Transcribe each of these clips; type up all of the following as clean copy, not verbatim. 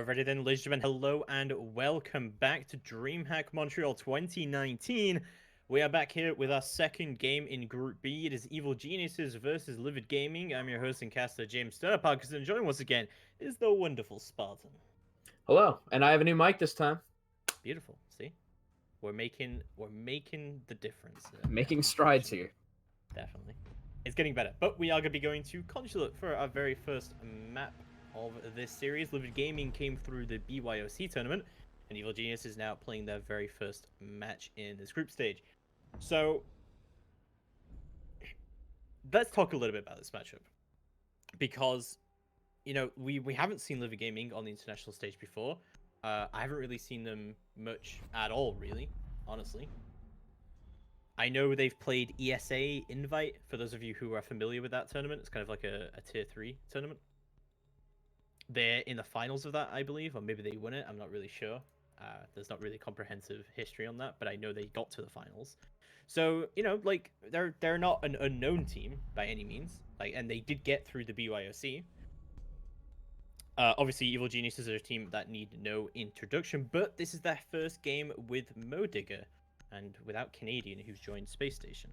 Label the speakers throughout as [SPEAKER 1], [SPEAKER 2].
[SPEAKER 1] Alrighty then, ladies and gentlemen, hello and welcome back to DreamHack Montreal 2019. We are back here with our second game in Group B. It is Evil Geniuses versus LiViD Gaming. I'm your host and caster, James Sturparkers, and joining once again is the wonderful Spartan.
[SPEAKER 2] Hello, and I have a new mic this time.
[SPEAKER 1] Beautiful, see? We're making the difference.
[SPEAKER 2] Making strides here.
[SPEAKER 1] Definitely. It's getting better. But we are going to be going to Consulate for our very first map of this series. LiViD Gaming came through the BYOC tournament, and Evil Genius is now playing their very first match in this group stage. So, let's talk a little bit about this matchup. Because, you know, we haven't seen LiViD Gaming on the international stage before. I haven't really seen them much at all, really, honestly. I know they've played ESA Invite, for those of you who are familiar with that tournament. It's kind of like a tier 3 tournament. They're in the finals of that, I believe, or maybe they won it. I'm not really sure. There's not really comprehensive history on that, but I know they got to the finals. So, you know, like, they're not an unknown team by any means. Like, and they did get through the BYOC. Obviously, Evil Geniuses are a team that need no introduction, but this is their first game with Modigger, and without Canadian, who's joined Space Station.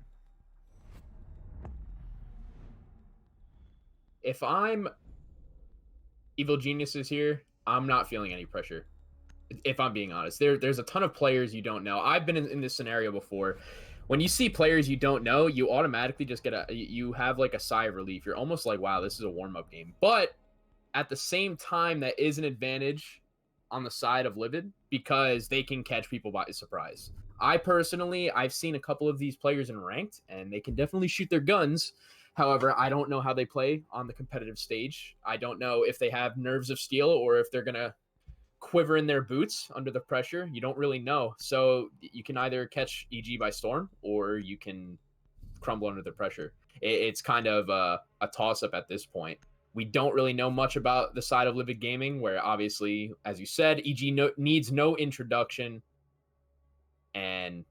[SPEAKER 2] If I'm Evil Geniuses here, I'm not feeling any pressure. If I'm being honest, there's a ton of players you don't know. I've been in this scenario before. When you see players you don't know, you automatically just you have like a sigh of relief. You're almost like, wow, this is a warm-up game. But at the same time, that is an advantage on the side of LiViD because they can catch people by surprise. I've seen a couple of these players in ranked, and they can definitely shoot their guns. However, I don't know how they play on the competitive stage. I don't know if they have nerves of steel or if they're going to quiver in their boots under the pressure. You don't really know. So you can either catch EG by storm or you can crumble under the pressure. It's kind of a toss-up at this point. We don't really know much about the side of LiViD Gaming, where obviously, as you said, EG needs no introduction. And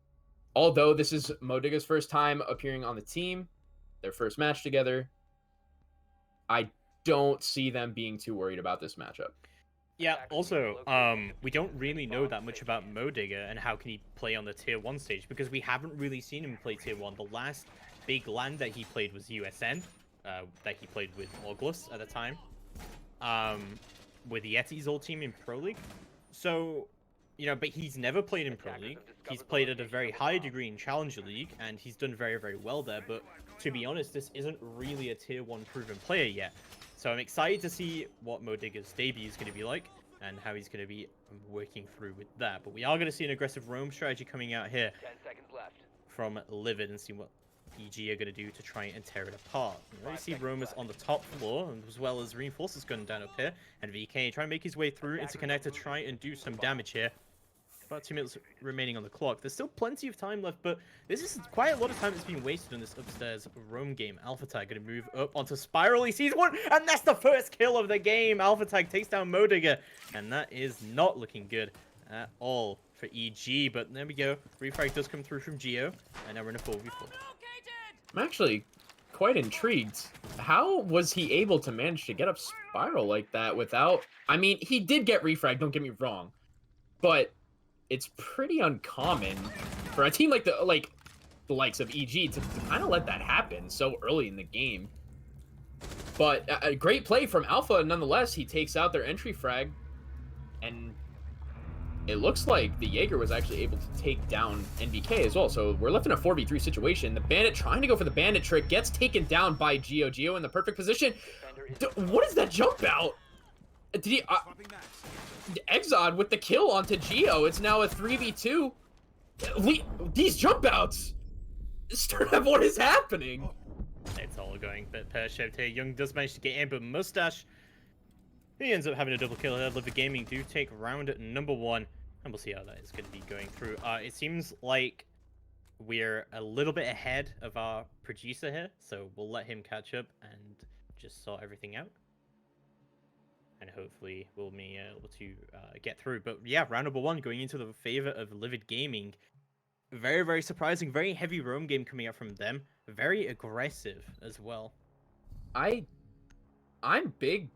[SPEAKER 2] although this is Modigga's first time appearing on the team, their first match together, I don't see them being too worried about this matchup.
[SPEAKER 1] Yeah, also, we don't really know that much about Modigger and how can he play on the Tier 1 stage, because we haven't really seen him play Tier 1. The last big LAN that he played was USN, that he played with Orglus at the time, with Yeti's old team in Pro League. So, you know, but he's never played in Pro League. He's played at a very high degree in Challenger League, and he's done very, very well there. But to be honest, this isn't really a Tier 1 proven player yet. So I'm excited to see what Modigger's debut is going to be like, and how he's going to be working through with that. But we are going to see an aggressive roam strategy coming out here
[SPEAKER 3] 10 seconds left.
[SPEAKER 1] from LiViD, and see what EG are going to do to try and tear it apart. You already see roamers on the top floor, as well as reinforcers gunning down up here, and VK trying to make his way through into connector, try and do some damage here. About 2 minutes remaining on the clock. There's still plenty of time left, but this is quite a lot of time that's being wasted on this upstairs roam game. Alpha Tag going to move up onto Spiral. He sees one, and that's the first kill of the game. Alpha Tag takes down Modigger, and that is not looking good at all for EG. But there we go. Refrag does come through from Geo, and now we're in a 4v4.
[SPEAKER 2] I'm actually quite intrigued. How was he able to manage to get up Spiral like that without... I mean, he did get refrag, don't get me wrong, but it's pretty uncommon for a team like the likes of EG to kind of let that happen so early in the game. But a great play from Alpha nonetheless. He takes out their entry frag, and it looks like the Jaeger was actually able to take down NBK as well. So we're left in a 4v3 situation. The Bandit trying to go for the Bandit trick gets taken down by Geo. Geo in the perfect position. What is that jump out? Did he... Exod with the kill onto Geo. It's now a 3v2. These jump outs! Sternab, what is happening?
[SPEAKER 1] It's all going a bit pear-shaped here. Young does manage to get in, but Mustache, he ends up having a double kill here. LiViD Gaming do take round number 1, and we'll see how that is going to be going through. It seems like we're a little bit ahead of our producer here, so we'll let him catch up and just sort everything out. And hopefully we'll be able to get through. But yeah, round number 1 going into the favor of LiViD Gaming. Very, very surprising. Very heavy roam game coming out from them. Very aggressive as well.
[SPEAKER 2] I'm big.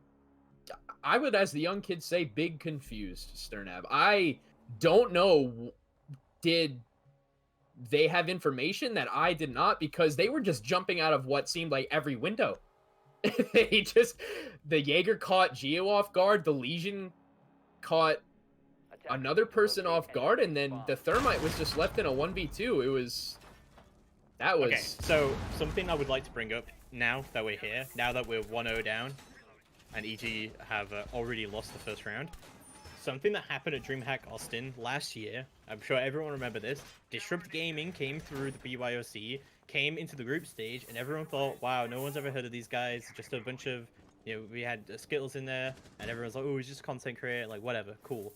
[SPEAKER 2] I would, as the young kids say, big confused, Sternav. I don't know. Did they have information that I did not? Because they were just jumping out of what seemed like every window. The Jaeger caught Geo off guard, the Legion caught another person off guard, and then the Thermite was just left in a 1v2.
[SPEAKER 1] Okay, so something I would like to bring up now that we're here, now that we're 1-0 down, and EG have already lost the first round. Something that happened at DreamHack Austin last year, I'm sure everyone remember this, Disrupt Gaming came through the BYOC, came into the group stage, and everyone thought, wow, no one's ever heard of these guys, just a bunch of, we had Skittles in there, and everyone's like, oh, he's just content creator, like, whatever, cool.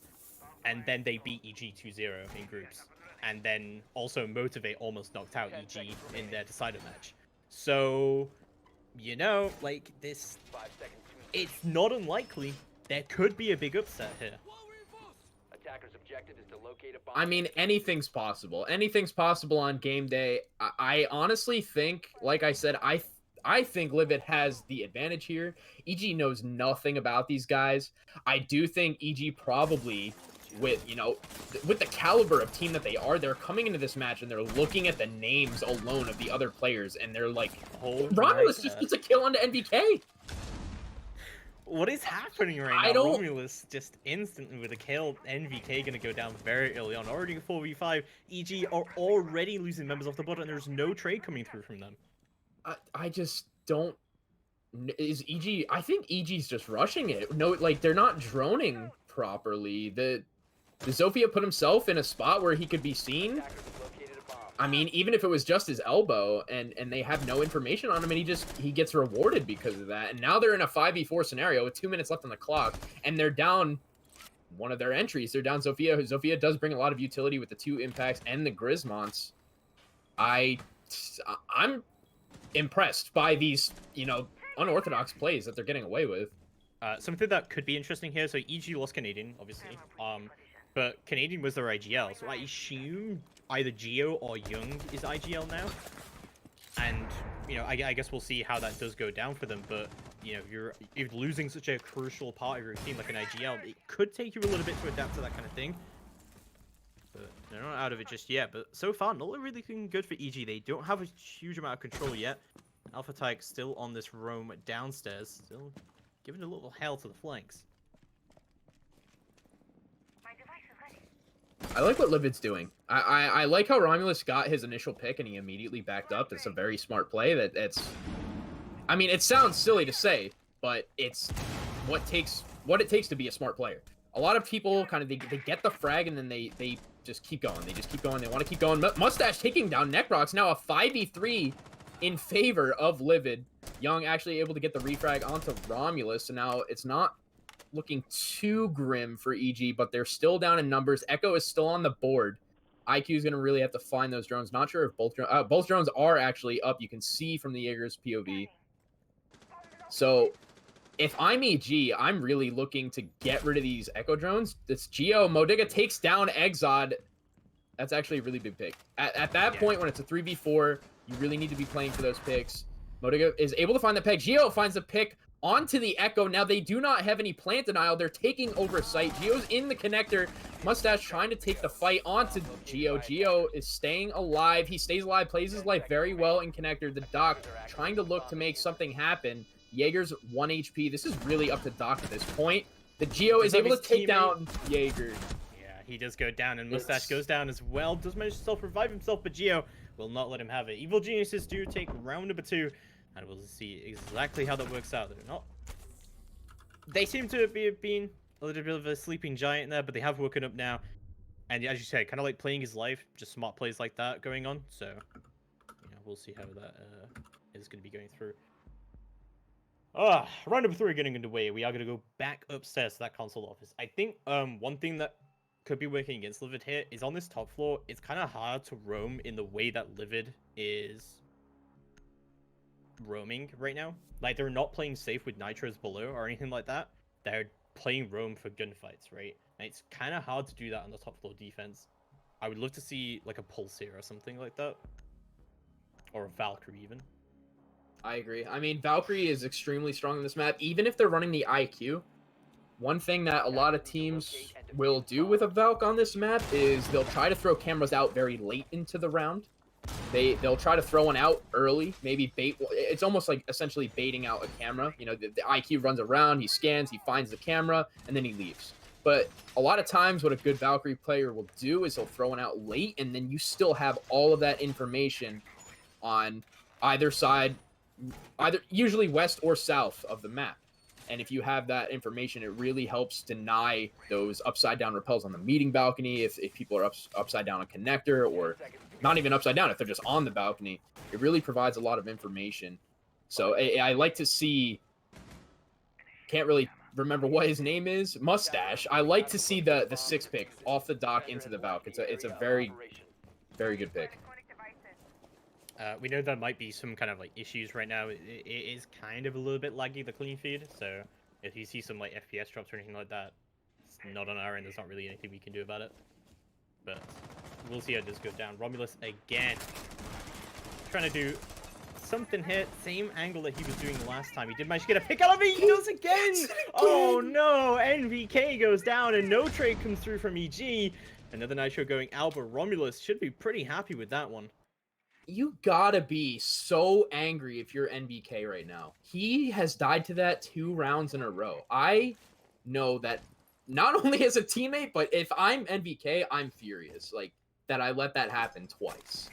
[SPEAKER 1] And then they beat EG 2-0 in groups. And then also Motivate almost knocked out EG in their decider match. So, like, this, it's not unlikely there could be a big upset here.
[SPEAKER 3] Attacker's objective is to locate a bomb.
[SPEAKER 2] I mean, anything's possible. Anything's possible on game day. I honestly think, like I said, I think LiViD has the advantage here. EG knows nothing about these guys. I do think EG probably, with the caliber of team that they are, they're coming into this match and they're looking at the names alone of the other players, and they're like, oh, Romulus just gets a kill onto NVK.
[SPEAKER 1] What is happening right now? Romulus just instantly with a kill. NVK gonna go down very early on. Already 4v5. EG are already losing members off the board, and there's no trade coming through from them.
[SPEAKER 2] I just don't. Is EG? I think EG's just rushing it. No, like they're not droning properly. The Zofia put himself in a spot where he could be seen. I mean, even if it was just his elbow, and they have no information on him, and he gets rewarded because of that. And now they're in a 5v4 scenario with 2 minutes left on the clock, and they're down one of their entries. They're down Zofia. Zofia does bring a lot of utility with the 2 impacts and the Grismonts. I'm impressed by these, unorthodox plays that they're getting away with.
[SPEAKER 1] Something that could be interesting here. So EG lost Canadian, obviously. But Canadian was their IGL, so I assume either Geo or Young is IGL now. And, I guess we'll see how that does go down for them, but, you're losing such a crucial part of your team like an IGL. It could take you a little bit to adapt to that kind of thing. But they're not out of it just yet, but so far, not really looking good for EG. They don't have a huge amount of control yet. Alpha Tyke still on this roam downstairs, still giving a little hell to the flanks.
[SPEAKER 2] I like what LiViD's doing. I like how Romulus got his initial pick and he immediately backed up. That's a very smart play. I mean, it sounds silly to say, but it's what it takes to be a smart player. A lot of people they get the frag and then they just keep going. They just keep going. They want to keep going. Mustache taking down Necrox. Now a 5v3 in favor of LiViD. Young actually able to get the refrag onto Romulus. So now it's not looking too grim for EG, but they're still down in numbers. Echo is still on the board. IQ is going to really have to find those drones. Not sure if both drones are actually up. You can see from the Jaeger's POV. So if I'm EG, I'm really looking to get rid of these Echo drones. This Geo, Modiga takes down Exod. That's actually a really big pick. At that point, when it's a 3v4, you really need to be playing for those picks. Modiga is able to find the pick. Geo finds the pick onto the Echo. Now they do not have any plant denial. They're taking over site. Geo's in the connector. Mustache trying to take the fight onto Geo. Geo is staying alive. He stays alive, plays his life very well in connector. The Doc trying to look to make something happen. Jaeger's 1 HP. This is really up to Doc at this point. The Geo is able to take down Jaeger.
[SPEAKER 1] Yeah, he does go down, and Mustache goes down as well. Does manage to self-revive himself, but Geo will not let him have it. Evil Geniuses do take round number 2. And we'll see exactly how that works out. They seem to be being a little bit of a sleeping giant there, but they have woken up now. And as you said, kind of like playing his life, just smart plays like that going on. So, we'll see how that is going to be going through. Round number 3 getting underway. We are going to go back upstairs to that console office. I think one thing that could be working against LiViD here is on this top floor, it's kind of hard to roam in the way that LiViD is roaming right now. Like, they're not playing safe with nitros below or anything like that. They're playing roam for gunfights, right? And it's kind of hard to do that on the top floor defense. I would love to see like a Pulse here or something like that, or a Valkyrie even.
[SPEAKER 2] I agree. I mean, Valkyrie is extremely strong in this map. Even if they're running the IQ, one thing that a lot of teams will do with a Valk on this map is they'll try to throw cameras out very late into the round. They'll try to throw one out early, maybe bait. It's almost like essentially baiting out a camera. You know, the IQ runs around, he scans, he finds the camera, and then he leaves. But a lot of times what a good Valkyrie player will do is he'll throw one out late, and then you still have all of that information on either side, either usually west or south of the map. And if you have that information, it really helps deny those upside down repels on the meeting balcony. If people are upside down on connector, or not even upside down, if they're just on the balcony, it really provides a lot of information. So I like to see, can't really remember what his name is, Mustache. I like to see the 6 pick off the dock into the Valk. It's a very, very good pick.
[SPEAKER 1] We know there might be some kind of like issues right now. It is kind of a little bit laggy, the clean feed. So if you see some like FPS drops or anything like that, it's not on our end. There's not really anything we can do about it. But we'll see how this goes down. Romulus again, trying to do something here. Same angle that he was doing last time. He did manage to get a pick out of it. He does again. Oh no! NVK goes down and no trade comes through from EG. Another Nitro going out, but Romulus should be pretty happy with that one.
[SPEAKER 2] You gotta be so angry if you're NBK right now. He has died to that 2 rounds in a row. I know that not only as a teammate, but if I'm NBK, I'm furious. Like, that I let that happen twice.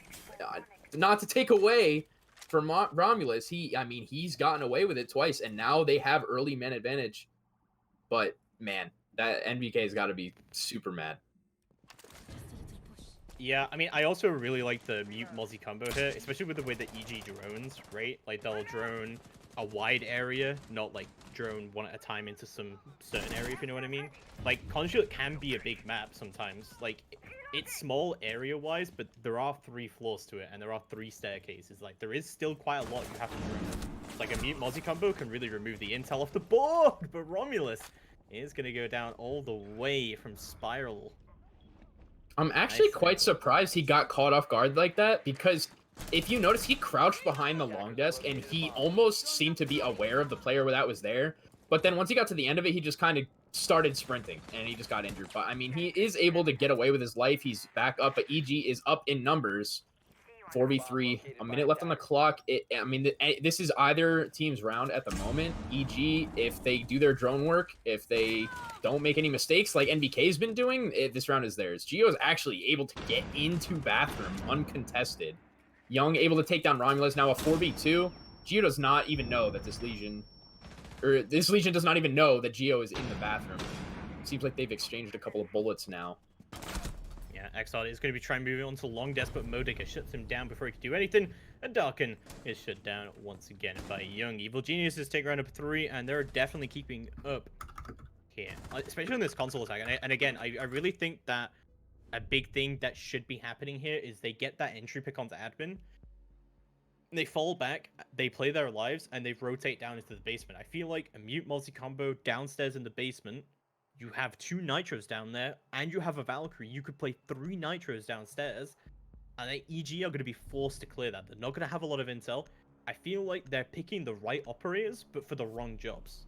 [SPEAKER 2] Not to take away from Romulus, he's gotten away with it twice, and now they have early man advantage. But, man, that NBK has got to be super mad.
[SPEAKER 1] Yeah, I mean, I also really like the mute Mozzie combo here, especially with the way that EG drones, right? Like, they'll drone a wide area, not, like, drone one at a time into some certain area, if you know what I mean. Like, Consulate can be a big map sometimes. Like, it's small area-wise, but there are 3 floors to it, and there are 3 staircases. Like, there is still quite a lot you have to drone. Like, a mute Mozzie combo can really remove the intel off the board, but Romulus is going to go down all the way from Spiral.
[SPEAKER 2] I'm actually quite surprised he got caught off guard like that, because if you notice, he crouched behind the long desk and he almost seemed to be aware of the player that was there. But then once he got to the end of it, he just kind of started sprinting and he just got injured. But I mean, he is able to get away with his life. He's back up, but EG is up in numbers. 4v3, a minute left on the clock. This is either team's round at the moment. EG, if they do their drone work, if they don't make any mistakes like NBK's been doing, this round is theirs. Geo is actually able to get into bathroom uncontested. Young able to take down Romulus, now a 4v2. Geo does not even know that this Legion does not even know that Geo is in the bathroom. Seems like they've exchanged a couple of bullets now.
[SPEAKER 1] Yeah, Exile is going to be trying to move on to long desk, but Modica shuts him down before he can do anything. And Darken is shut down once again by Young. Evil Geniuses take round up 3, and they're definitely keeping up here, especially on this console attack. And again, I really think that a big thing that should be happening here is they get that entry pick onto admin. They fall back, they play their lives, and they rotate down into the basement. I feel like a mute multi-combo downstairs in the basement, you have 2 Nitros down there, and you have a Valkyrie. You could play 3 Nitros downstairs, and they EG are going to be forced to clear that. They're not going to have a lot of intel. I feel like they're picking the right operators, but for the wrong jobs.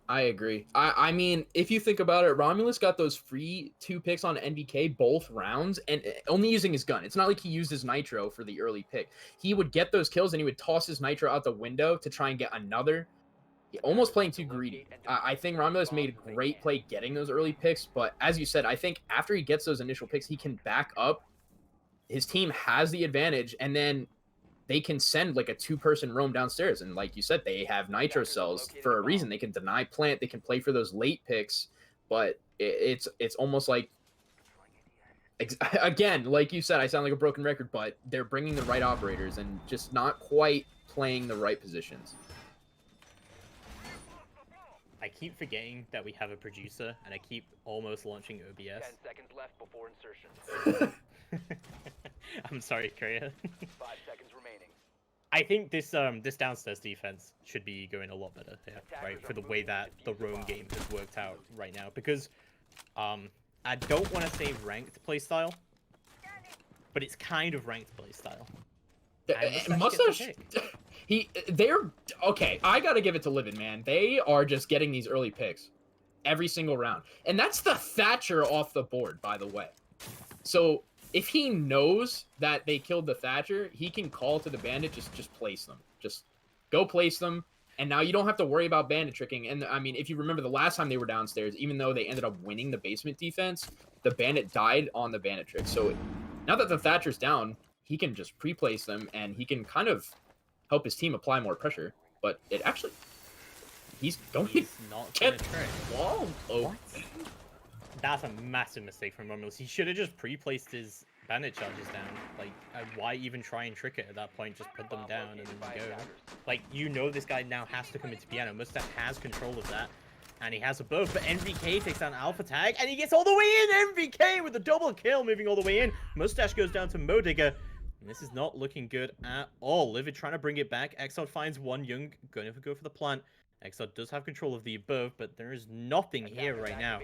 [SPEAKER 2] I agree. I mean, if you think about it, Romulus got those free 2 picks on NBK both rounds, and only using his gun. It's not like he used his Nitro for the early pick. He would get those kills, and he would toss his Nitro out the window to try and get another. Almost playing too greedy. I think Romulus made a great play getting those early picks, but as you said, I think after he gets those initial picks, he can back up. His team has the advantage, and then they can send like a 2-person roam downstairs. And like you said, they have Nitro cells for a reason. They can deny plant, they can play for those late picks, but it's almost like, again, like you said, I sound like a broken record, but they're bringing the right operators and just not quite playing the right positions.
[SPEAKER 1] I keep forgetting that we have a producer, and I keep almost launching OBS.
[SPEAKER 3] 10 seconds left before insertion.
[SPEAKER 1] I'm sorry, Korea.
[SPEAKER 3] 5 seconds remaining.
[SPEAKER 1] I think this this downstairs defense should be going a lot better, yeah, right? For the way that the roam game has worked out right now, because I don't want to say ranked playstyle, but it's kind of ranked playstyle.
[SPEAKER 2] Mustache, they're okay. I gotta give it to LiViD, man. They are just getting these early picks. every single round. And that's the Thatcher off the board, by the way. So if he knows that they killed the Thatcher, he can call to the Bandit, just place them. Just go place them. And now you don't have to worry about Bandit tricking. And I mean, if you remember the last time they were downstairs, even though they ended up winning the basement defense, the Bandit died on the Bandit trick. So now that the Thatcher's down, he can just pre-place them, and he can kind of help his team apply more pressure. But it actually... He's going to
[SPEAKER 1] not
[SPEAKER 2] get
[SPEAKER 1] gonna trick.
[SPEAKER 2] wall. Oh.
[SPEAKER 1] That's a massive mistake from Romulus. He should have just pre-placed his Bandit charges down. Like, why even try and trick it at that point? Just put them down and go. Like, you know this guy now has to come into piano. Mustache has control of that. And he has a buff, but NVK takes down Alpha Tag, and he gets all the way in! NVK with the double kill, moving all the way in. Mustache goes down to Modigger. And this is not looking good at all. LiViD trying to bring it back. Exod finds one. Young going to go for the plant. Exod does have control of the above, but there is nothing here right now.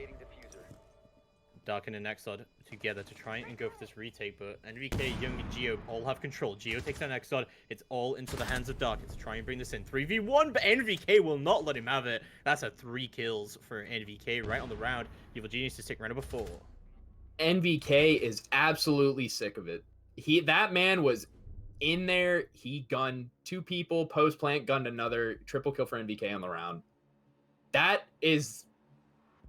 [SPEAKER 1] Darkin and Exod together to try and go for this retake, but NVK, Young, and Geo all have control. Geo takes down Exod. It's all into the hands of Darkin to try and bring this in. 3v1, but NVK will not let him have it. That's a 3 kills for NVK right on the round. Evil Genius is taking round number 4.
[SPEAKER 2] NVK is absolutely sick of it. That man was in there. He gunned 2 people, post plant, gunned another, triple kill for NVK on the round. That is,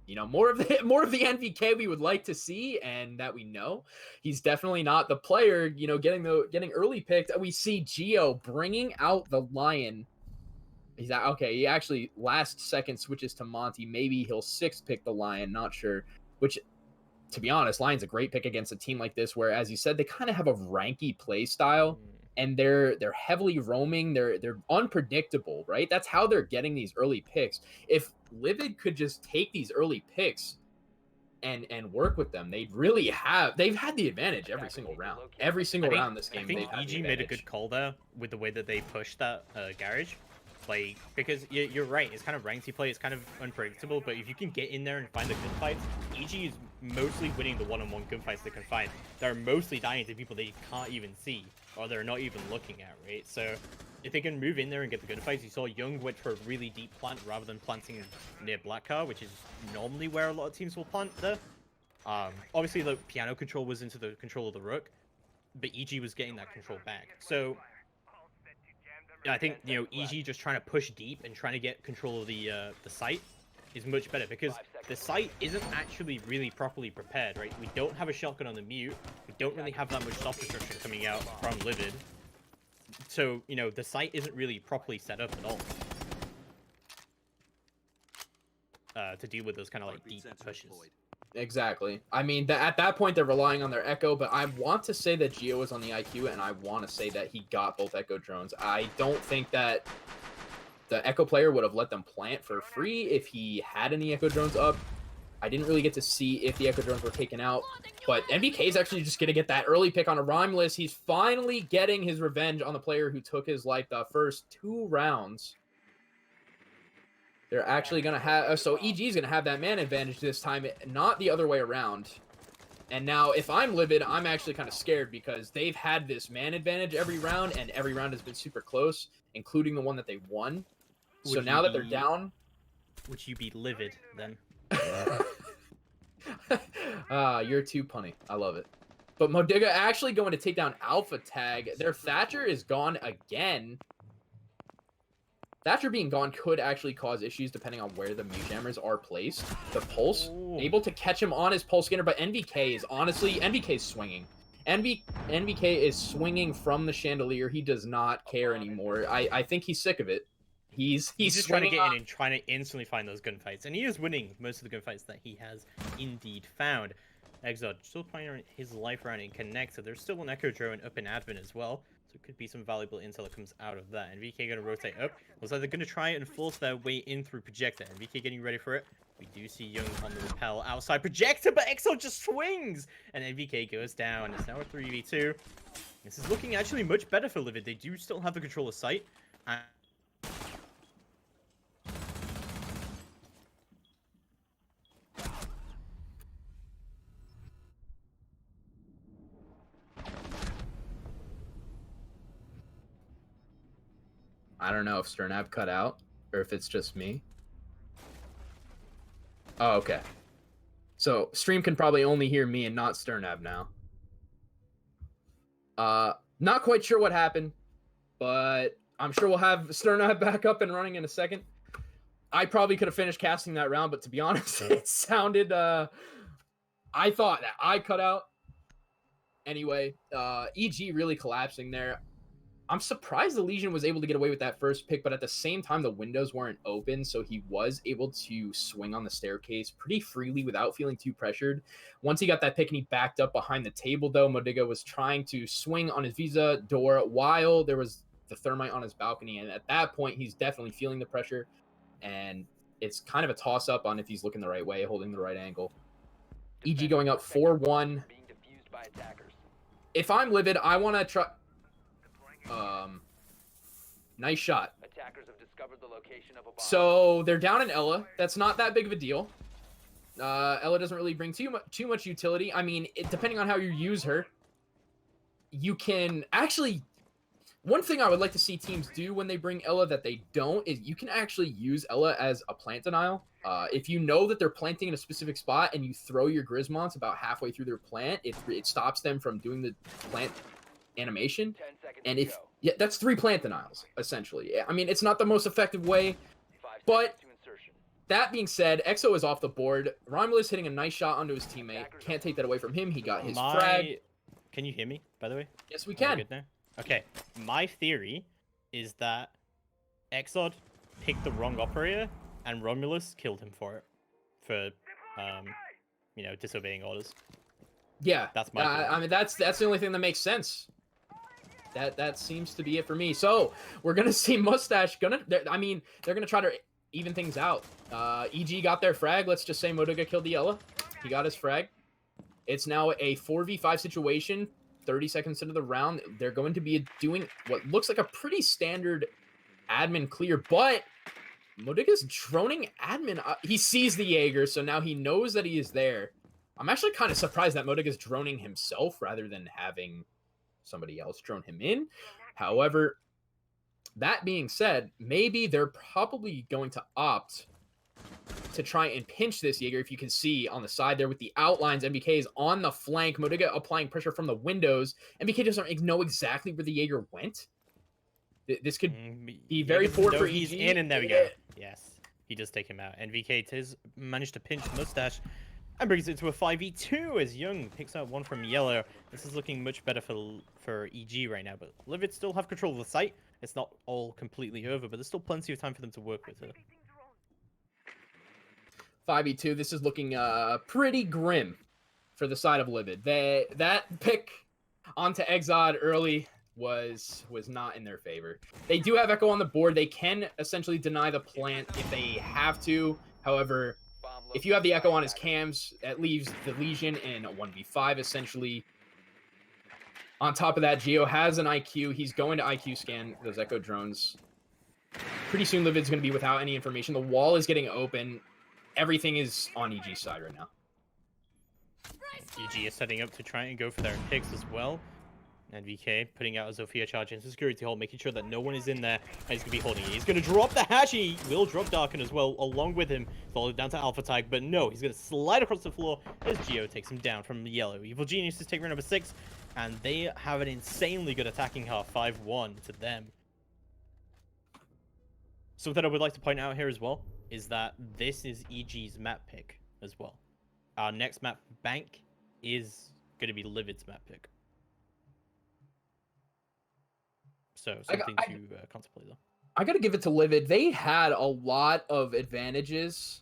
[SPEAKER 2] you know, more of the NVK we would like to see, and that we know. He's definitely not the player, you know, getting early picked. We see Geo bringing out the Lion. He's okay. He actually last second switches to Monty. Maybe he'll 6th pick the Lion. Not sure. Which, to be honest, Lion's a great pick against a team like this, where, as you said, they kind of have a ranky play style. And they're heavily roaming. They're unpredictable, right? That's how they're getting these early picks. If LiViD could just take these early picks and work with them, they've had the advantage every single round. Every single round this game.
[SPEAKER 1] I think EG made a good call there with the way that they pushed that garage. Like, because you're right, it's kind of ranky play, it's kind of unpredictable, but if you can get in there and find the gunfights, EG is mostly winning the one-on-one gunfights they can find. They're mostly dying to people they can't even see, or they're not even looking at, right? So, if they can move in there and get the gunfights, you saw Young went for a really deep plant rather than planting near Black Car, which is normally where a lot of teams will plant there. Obviously, the piano control was into the control of the Rook, but EG was getting that control back. So, I think, you know, EG just trying to push deep and trying to get control of the site is much better, because the site isn't actually really properly prepared, right? We don't have a shotgun on the mute. We don't really have that much soft destruction coming out from LiViD. So, you know, the site isn't really properly set up at all to deal with those kind of like deep pushes.
[SPEAKER 2] Exactly. I mean, at that point, they're relying on their Echo, but I want to say that Geo was on the IQ, and I want to say that he got both Echo drones. I don't think that the Echo player would have let them plant for free if he had any Echo drones up. I didn't really get to see if the Echo drones were taken out, but MVK is actually just going to get that early pick on a Romulus. He's finally getting his revenge on the player who took his life the first 2 rounds. They're actually going to have... So EG is going to have that man advantage this time, not the other way around. And now, if I'm LiViD, I'm actually kind of scared, because they've had this man advantage every round, and every round has been super close, including the one that they won. So now that they're down...
[SPEAKER 1] Would you be LiViD, then?
[SPEAKER 2] You're too punny. I love it. But Modiga actually going to take down Alpha Tag. Their Thatcher is gone again. Thatcher being gone could actually cause issues depending on where the mute jammers are placed. The Pulse, able to catch him on his Pulse Scanner, but NVK is honestly, NVK is swinging. NVK is swinging from the chandelier. He does not care anymore. I think he's sick of it. He's
[SPEAKER 1] just trying to get in and trying to instantly find those gunfights. And he is winning most of the gunfights that he has indeed found. Exod still playing his life around in Connect, so there's still an Echo drone up in admin as well. So it could be some valuable intel that comes out of that. And VK going to rotate up. Looks like they're going to try and force their way in through Projector. And VK getting ready for it. We do see Young on the rappel outside Projector, but Exo just swings! And then VK goes down. It's now a 3v2. This is looking actually much better for LiViD. They do still have the control of sight.
[SPEAKER 2] I don't know if Sternab cut out or if it's just me. Oh, okay. So stream can probably only hear me and not Sternab now. Not quite sure what happened, but I'm sure we'll have Sternab back up and running in a second. I probably could have finished casting that round, but to be honest, it sounded I thought that I cut out. Anyway, EG really collapsing there. I'm surprised the Legion was able to get away with that first pick, but at the same time, the windows weren't open, so he was able to swing on the staircase pretty freely without feeling too pressured. Once he got that pick and he backed up behind the table, though, Modiga was trying to swing on his Visa door while there was the thermite on his balcony, and at that point, he's definitely feeling the pressure, and it's kind of a toss-up on if he's looking the right way, holding the right angle. EG going up 4-1.
[SPEAKER 3] Being defused by attackers.
[SPEAKER 2] If I'm LiViD, I want to try... nice shot.
[SPEAKER 3] Attackers have discovered the location of a bomb.
[SPEAKER 2] So they're down in Ella. That's not that big of a deal. Ella doesn't really bring too much utility. I mean, depending on how you use her, you can actually... One thing I would like to see teams do when they bring Ella that they don't is you can actually use Ella as a plant denial. If you know that they're planting in a specific spot and you throw your Grismonts about halfway through their plant, it stops them from doing the plant animation.
[SPEAKER 3] 10 seconds
[SPEAKER 2] And
[SPEAKER 3] to
[SPEAKER 2] if...
[SPEAKER 3] go.
[SPEAKER 2] Yeah, that's 3 plant denials, essentially. I mean, it's not the most effective way.
[SPEAKER 3] 5
[SPEAKER 2] But-
[SPEAKER 3] seconds to insertion.
[SPEAKER 2] That being said, EXO is off the board. Romulus hitting a nice shot onto his teammate. Can't take that away from him. He got his frag.
[SPEAKER 1] Can you hear me, by the way?
[SPEAKER 2] Yes, we
[SPEAKER 1] Are we
[SPEAKER 2] can.
[SPEAKER 1] good now? Okay, my theory is that Exod picked the wrong operator and Romulus killed him for it. For, disobeying orders.
[SPEAKER 2] Yeah,
[SPEAKER 1] That's my theory.
[SPEAKER 2] I mean, that's the only thing that makes sense. That seems to be it for me. So we're gonna see Mustache they're gonna try to even things out. EG got their frag. Let's just say Modiga killed the Ella. He got his frag. It's now a 4v5 situation. 30 seconds into the round, they're going to be doing what looks like a pretty standard admin clear, but Modiga's droning admin. He sees the Jaeger, so now he knows that he is there. I'm actually kind of surprised that Modiga's droning himself rather than having somebody else drone him in. However, that being said, maybe they're probably going to opt to try and pinch this Jaeger. If you can see on the side there with the outlines, MBK is on the flank. Modiga applying pressure from the windows. MBK doesn't know exactly where the Jaeger went. This could be very poor for
[SPEAKER 1] He's
[SPEAKER 2] EG.
[SPEAKER 1] in, and there we go. Yes, he does take him out. NVK has managed to pinch Mustache and brings it to a 5v2 as Young picks out one from Yellow. This is looking much better for EG right now, but LiViD still have control of the site. It's not all completely over, but there's still plenty of time for them to work with it.
[SPEAKER 2] 5v2. This is looking pretty grim for the side of LiViD. That pick onto Exod early was not in their favor. They do have Echo on the board. They can essentially deny the plant if they have to. However, if you have the Echo on his cams, that leaves the Legion in a 1v5 essentially. On top of that, Geo has an IQ. He's going to IQ scan those Echo drones. Pretty soon, LiVid's going to be without any information. The wall is getting open. Everything is on EG's side right now.
[SPEAKER 1] EG is setting up to try and go for their picks as well. And VK putting out a Zofia charge into security hole, making sure that no one is in there. And he's going to be holding it. He's going to drop the hatch. He will drop Darken as well, along with him. Followed down to Alpha Tag, but no, he's going to slide across the floor as Geo takes him down from Yellow. Evil Geniuses take round number 6, and they have an insanely good attacking half, 5-1 to them. Something I would like to point out here as well is that this is EG's map pick as well. Our next map bank is going to be LiViD's map pick. So something to contemplate though.
[SPEAKER 2] I gotta give it to LiViD. They had a lot of advantages.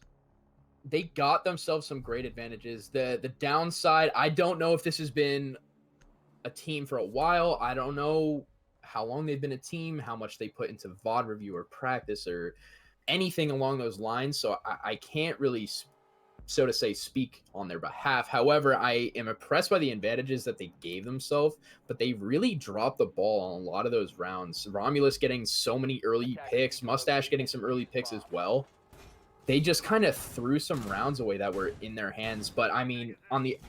[SPEAKER 2] They got themselves some great advantages. The downside, I don't know if this has been a team for a while. I don't know how long they've been a team, how much they put into VOD review or practice or anything along those lines. So I can't really, so to say, speak on their behalf. However, I am impressed by the advantages that they gave themselves, but they really dropped the ball on a lot of those rounds. Romulus getting so many early picks, Mustache getting some early picks as well. They just kind of threw some rounds away that were in their hands. But I mean, on the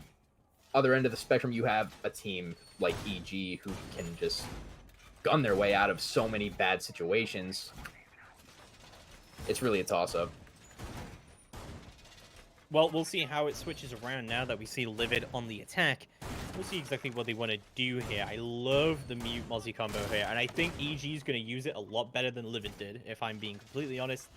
[SPEAKER 2] other end of the spectrum, you have a team like EG who can just gun their way out of so many bad situations. It's really a toss-up.
[SPEAKER 1] Well, we'll see how it switches around now that we see LiViD on the attack. We'll see exactly what they want to do here. I love the mute Mozzie combo here, and I think EG is going to use it a lot better than LiViD did, if I'm being completely honest.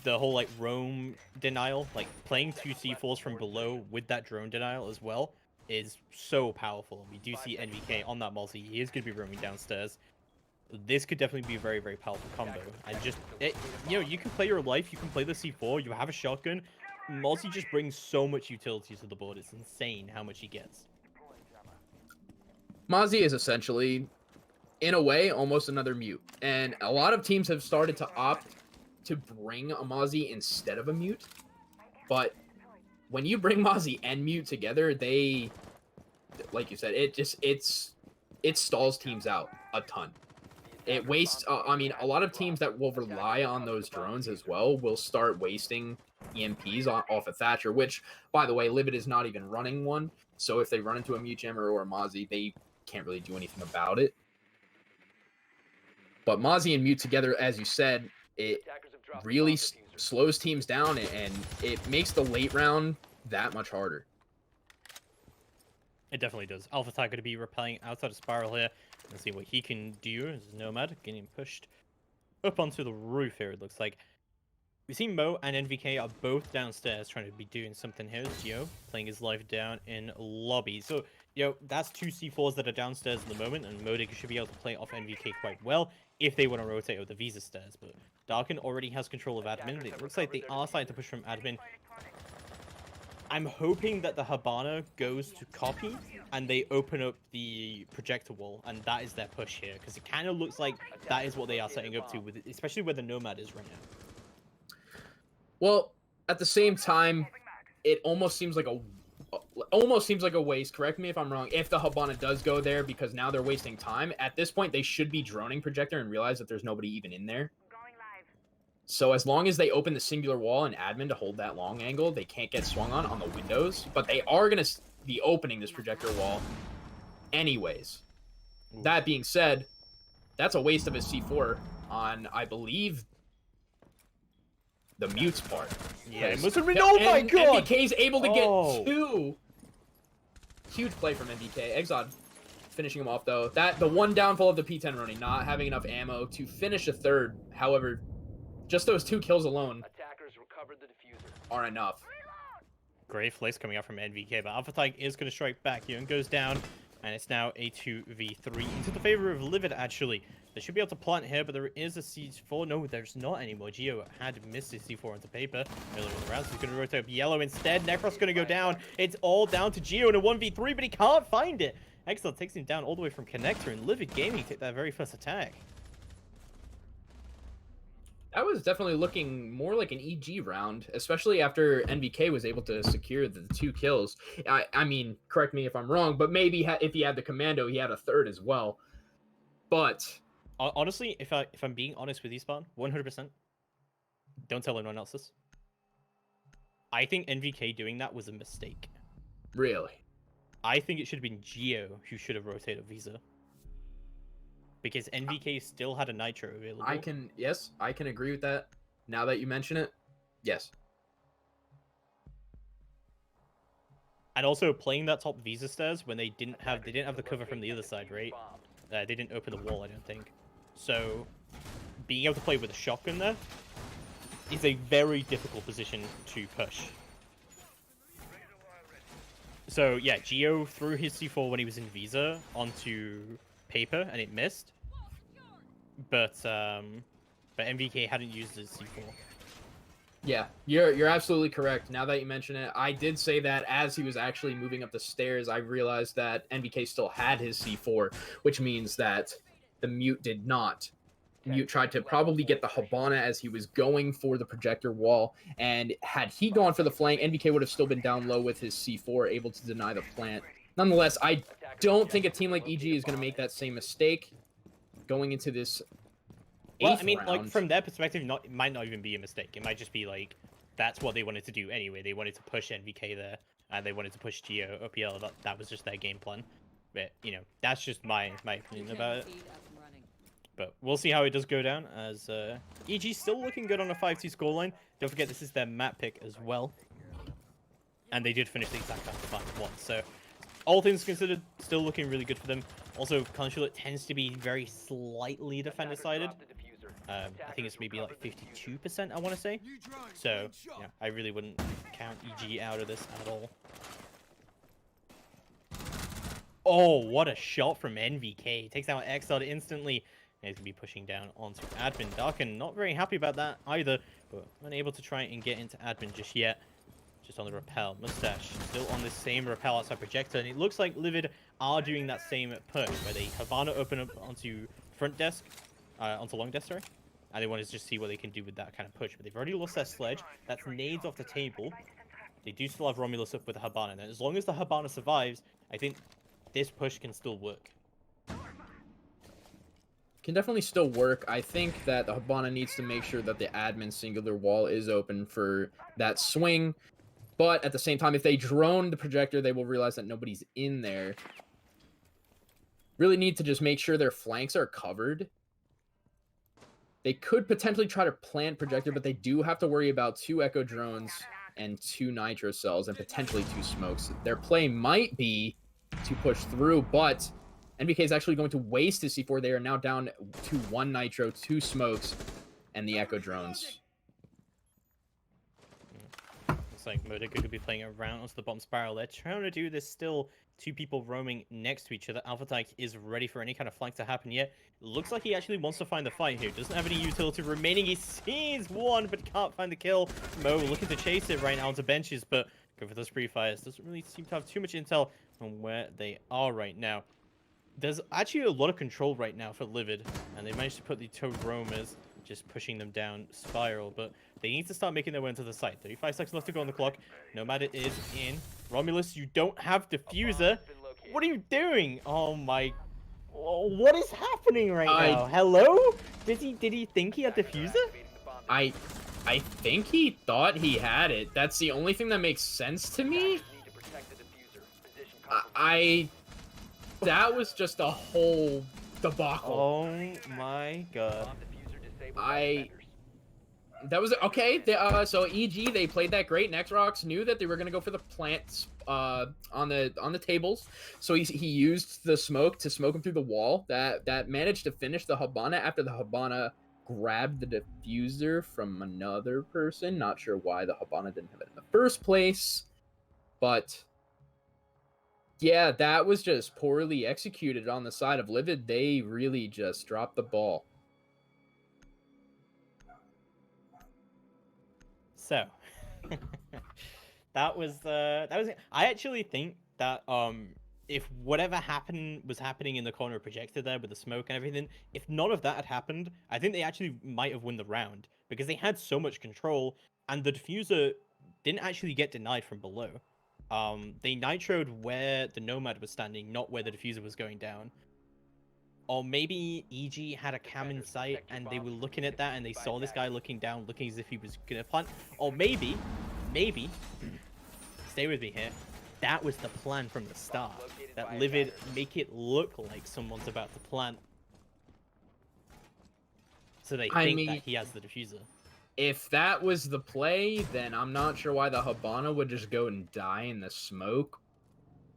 [SPEAKER 1] The whole, like, roam denial, like, playing 2 C4s from below with that drone denial as well is so powerful. We do see NVK on that Mozzie. He is going to be roaming downstairs. This could definitely be a very, very powerful combo. And just, you know, you can play your life, you can play the C4, you have a shotgun. Mozzie just brings so much utility to the board. It's insane how much he gets.
[SPEAKER 2] Mozzie is essentially, in a way, almost another mute. And a lot of teams have started to opt to bring a Mozzie instead of a mute. But when you bring Mozzie and mute together, they, like you said, it stalls teams out a ton. It wastes, I mean, a lot of teams that will rely on those drones as well will start wasting EMPs off of Thatcher, which, by the way, LiViD is not even running one. So if they run into a mute jammer or a Mozzie, they can't really do anything about it. But Mozzie and mute together, as you said, it really slows teams down, and it makes the late round that much harder.
[SPEAKER 1] It definitely does. Alpha Tag going to be repelling outside of Spiral here. Let's see what he can do as Nomad getting pushed up onto the roof here, it looks like. We've seen Mo and NVK are both downstairs trying to be doing something here. Gio playing his life down in lobby. So, you know, that's 2 C4s that are downstairs at the moment, and Modig should be able to play off NVK quite well if they want to rotate over the Visa stairs. But Darkin already has control of admin. It looks like they are starting to push from admin. I'm hoping that the Habana goes to copy and they open up the projector wall, and that is their push here, because it kind of looks like that is what they are setting up to, with especially where the Nomad is right now.
[SPEAKER 2] Well, at the same time, it almost seems like a waste. Correct me if I'm wrong. If the Habana does go there, because now they're wasting time. At this point, they should be droning projector and realize that there's nobody even in there. So as long as they open the singular wall and admin to hold that long angle, they can't get swung on the windows. But they are going to be opening this projector wall anyways. Ooh. That being said, that's a waste of a C4 on, I believe, the mute's part.
[SPEAKER 1] Yeah, it must have been, oh my god!
[SPEAKER 2] MBK's able to get 2. Huge play from MBK. Exod finishing him off, though. The one downfall of the P10 running, not having enough ammo to finish a third. However, just those 2 kills alone are enough.
[SPEAKER 1] Great flicks coming out from NVK, but Alpha Tyke is going to strike back. Young goes down, and it's now a 2v3 into the favor of LiViD, actually. They should be able to plant here, but there is a C4. No, there's not anymore. Gio had missed his C4 onto paper earlier in the round, so he's going to rotate up yellow instead. Necros going to go down. It's all down to Gio in a 1v3, but he can't find it. Excel takes him down all the way from Connector, and LiViD Gaming take that very first attack.
[SPEAKER 2] That was definitely looking more like an EG round, especially after NVK was able to secure the 2 kills. I mean, correct me if I'm wrong, but maybe if he had the commando, he had a third as well. But
[SPEAKER 1] honestly, if I'm being honest with you, Spawn, 100%, don't tell anyone else this. I think NVK doing that was a mistake.
[SPEAKER 2] Really?
[SPEAKER 1] I think it should have been Gio who should have rotated Visa. Because NVK still had a Nitro available.
[SPEAKER 2] I can agree with that. Now that you mention it, yes.
[SPEAKER 1] And also playing that top Visa stairs when they didn't have the cover from the other side, right? They didn't open the wall, I don't think. So being able to play with a shotgun there is a very difficult position to push. So yeah, Gio threw his C4 when he was in Visa onto paper and it missed, but MVK hadn't used his C4.
[SPEAKER 2] Yeah, you're absolutely correct. Now that you mention it, I did say that as he was actually moving up the stairs, I realized that MVK still had his C4, which means that the mute did not. Mute tried to probably get the Habana as he was going for the projector wall, and had he gone for the flank, NVK would have still been down low with his C4, able to deny the plant. Nonetheless, I don't think a team like EG is going to make that same mistake going into this
[SPEAKER 1] Well, I mean,
[SPEAKER 2] round.
[SPEAKER 1] like, from their perspective, it might not even be a mistake. It might just be, like, that's what they wanted to do anyway. They wanted to push NVK there, and they wanted to push Gio up yellow. That was just their game plan. But, you know, that's just my opinion about it. But we'll see how it does go down, as EG still looking good on a 5-2 scoreline. Don't forget, this is their map pick as well. and they did finish the exact time of 5-1. So, all things considered, still looking really good for them. Also, Consulate tends to be very slightly defender-sided. I think it's maybe like 52%, I want to say. So, yeah, I really wouldn't count EG out of this at all. Oh, what a shot from NVK. Takes out Exod instantly. And he's going to be pushing down onto admin. Darken not very happy about that either, but unable to try and get into admin just yet. Just on the rappel. Mustache still on the same rappel outside projector, and it looks like LiViD are doing that same push where they Havana open up onto front desk, onto long desk, sorry, and they want to just see what they can do with that kind of push. But they've already lost their sledge. That's nades off the table. They do still have Romulus up with the Habana, and as long as the Habana survives, I think this push can still work.
[SPEAKER 2] Can definitely still work. I think that the Habana needs to make sure that the admin singular wall is open for that swing. But at the same time, if they drone the projector, they will realize that nobody's in there. Really need to just make sure their flanks are covered. They could potentially try to plant projector, but they do have to worry about 2 echo drones and 2 nitro cells and potentially 2 smokes. Their play might be to push through, but NBK is actually going to waste his C4. They are now down to 1 nitro, 2 smokes, and the echo drones.
[SPEAKER 1] Looks like Modica could be playing around onto the bomb spiral. They're trying to do this still. 2 people roaming next to each other. Alpha Tyke is ready for any kind of flank to happen yet. Looks like he actually wants to find the fight here. Doesn't have any utility remaining. He sees one, but can't find the kill. Mo looking to chase it right now onto benches, but go for those pre-fires. Doesn't really seem to have too much intel on where they are right now. There's actually a lot of control right now for LiViD, and they managed to put the two roamers, just pushing them down spiral, but they need to start making their way into the site. 35 seconds left to go on the clock. Nomad is in. Romulus, you don't have diffuser. What are you doing? Oh my... What is happening right now? Hello? Did he think he had diffuser?
[SPEAKER 2] I think he thought he had it. That's the only thing that makes sense to me. That was just a whole debacle.
[SPEAKER 1] Oh my god.
[SPEAKER 2] That was okay. So EG, they played that great. Nexrox knew that they were gonna go for the plants on the tables, so he used the smoke to smoke him through the wall. That managed to finish the Habana after the Habana grabbed the diffuser from another person. Not sure why the Habana didn't have it in the first place, but yeah, that was just poorly executed on the side of LiViD. They really just dropped the ball.
[SPEAKER 1] So, that was I actually think that if whatever was happening in the corner projector there with the smoke and everything, if none of that had happened, I think they actually might have won the round because they had so much control and the diffuser didn't actually get denied from below. They nitroed where the Nomad was standing, not where the diffuser was going down. Or maybe EG had a cam in sight and they were looking at that and they saw this guy looking down, looking as if he was gonna plant. Or maybe, stay with me here, that was the plan from the start. That LiViD make it look like someone's about to plant. So they think that he has the diffuser.
[SPEAKER 2] If that was the play, then I'm not sure why the Habana would just go and die in the smoke.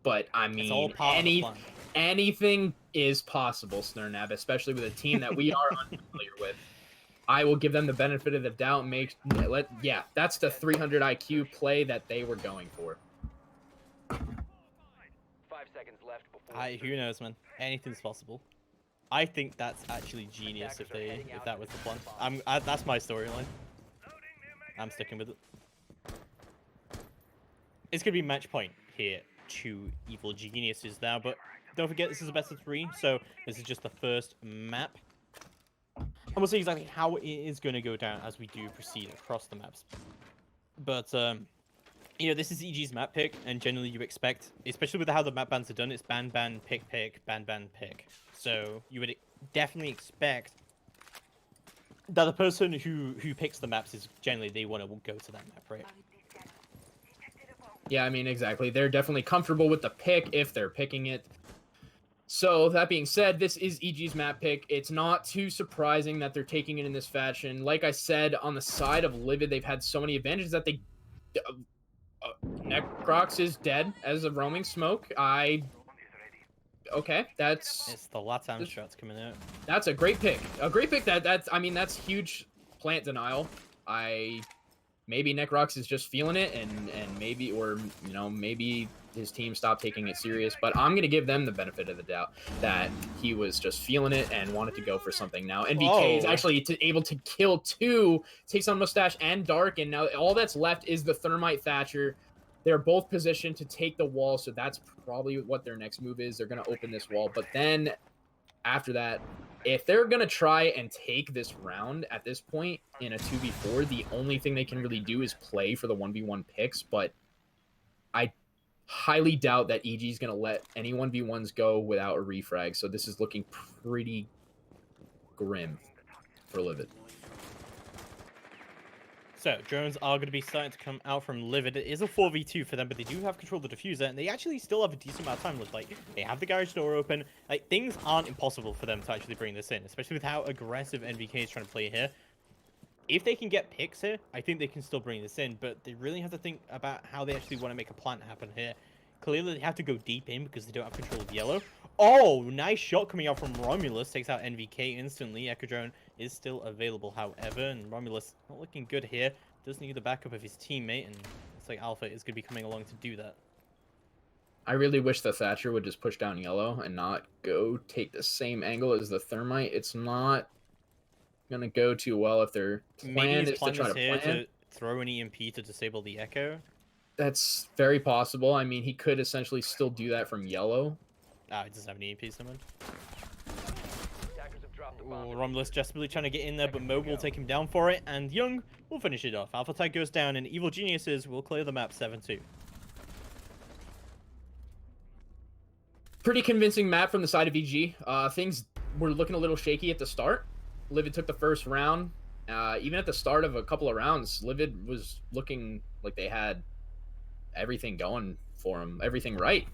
[SPEAKER 2] But, I mean, anything is possible, Snurnab, especially with a team that we are unfamiliar with. I will give them the benefit of the doubt and yeah, that's the 300 IQ play that they were going for.
[SPEAKER 3] 5 seconds left before...
[SPEAKER 1] Who knows, man? Anything's possible. I think that's actually genius if that was the plan. That's my storyline. I'm sticking with it. It's gonna be match point here. 2 evil geniuses now, but don't forget this is a best of 3, so this is just the first map, and we'll see exactly how it is going to go down as we do proceed across the maps. But you know, this is EG's map pick, and generally you expect, especially with how the map bans are done, it's ban ban pick pick ban ban pick, so you would definitely expect that the person who picks the maps is generally they want to go to that map, right?
[SPEAKER 2] Yeah, I mean, exactly. They're definitely comfortable with the pick if they're picking it. So, that being said, this is EG's map pick. It's not too surprising that they're taking it in this fashion. Like I said, on the side of LiViD, they've had so many advantages that Necrox is dead as a roaming smoke. Okay,
[SPEAKER 1] It's the Latam shots coming out.
[SPEAKER 2] that's a great pick. A great pick. I mean, that's huge plant denial. Maybe Necrox is just feeling it, and maybe, or maybe his team stopped taking it serious. But I'm gonna give them the benefit of the doubt that he was just feeling it and wanted to go for something. Now NVK is actually able to kill 2, takes on Mustache and Dark, and now all that's left is the Thermite Thatcher. They're both positioned to take the wall, so that's probably what their next move is. They're gonna open this wall, but then after that, if they're going to try and take this round at this point in a 2v4, the only thing they can really do is play for the 1v1 picks, but I highly doubt that EG is going to let any 1v1s go without a refrag, so this is looking pretty grim for LiViD.
[SPEAKER 1] So, drones are going to be starting to come out from LiViD. It is a 4v2 for them, but they do have control of the diffuser, and they actually still have a decent amount of time left. Like, they have the garage door open. Like, things aren't impossible for them to actually bring this in, especially with how aggressive NVK is trying to play here. If they can get picks here, I think they can still bring this in, but they really have to think about how they actually want to make a plant happen here. Clearly, they have to go deep in because they don't have control of yellow. Oh, nice shot coming out from Romulus. Takes out NVK instantly. Echo Drone is still available, however, and Romulus not looking good here. Does need the backup of his teammate, and it's like Alpha is going to be coming along to do that.
[SPEAKER 2] I really wish the Thatcher would just push down yellow and not go take the same angle as the Thermite. It's not going to go too well if their plan is to try to plan.
[SPEAKER 1] To throw an EMP to disable the Echo.
[SPEAKER 2] That's very possible. I mean, he could essentially still do that from yellow.
[SPEAKER 1] Ah, he doesn't have an EMP summoned. Romulus desperately trying to get in there, but Mob will take him down for it, and Young will finish it off. Alpha Tag goes down, and Evil Geniuses will clear the map 7-2.
[SPEAKER 2] Pretty convincing map from the side of EG. Things were looking a little shaky at the start. LiViD took the first round. Even at the start of a couple of rounds, LiViD was looking like they had everything going for them, everything right.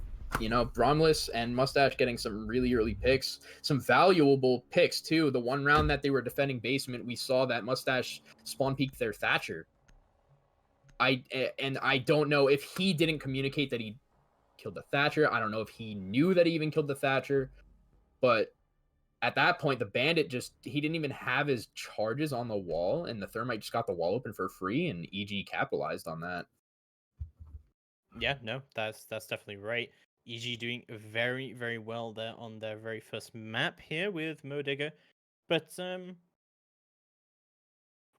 [SPEAKER 2] Romulus and Mustache getting some really early picks, some valuable picks too. The one round that they were defending basement, we saw that Mustache spawn peeked their Thatcher. I don't know if he didn't communicate that he killed the Thatcher. I don't know if he knew that he even killed the Thatcher, but at that point, the Bandit he didn't even have his charges on the wall, and the Thermite just got the wall open for free, and EG capitalized on that.
[SPEAKER 1] Yeah, no, that's definitely right. EG doing very, very well there on their very first map here with Modigger. But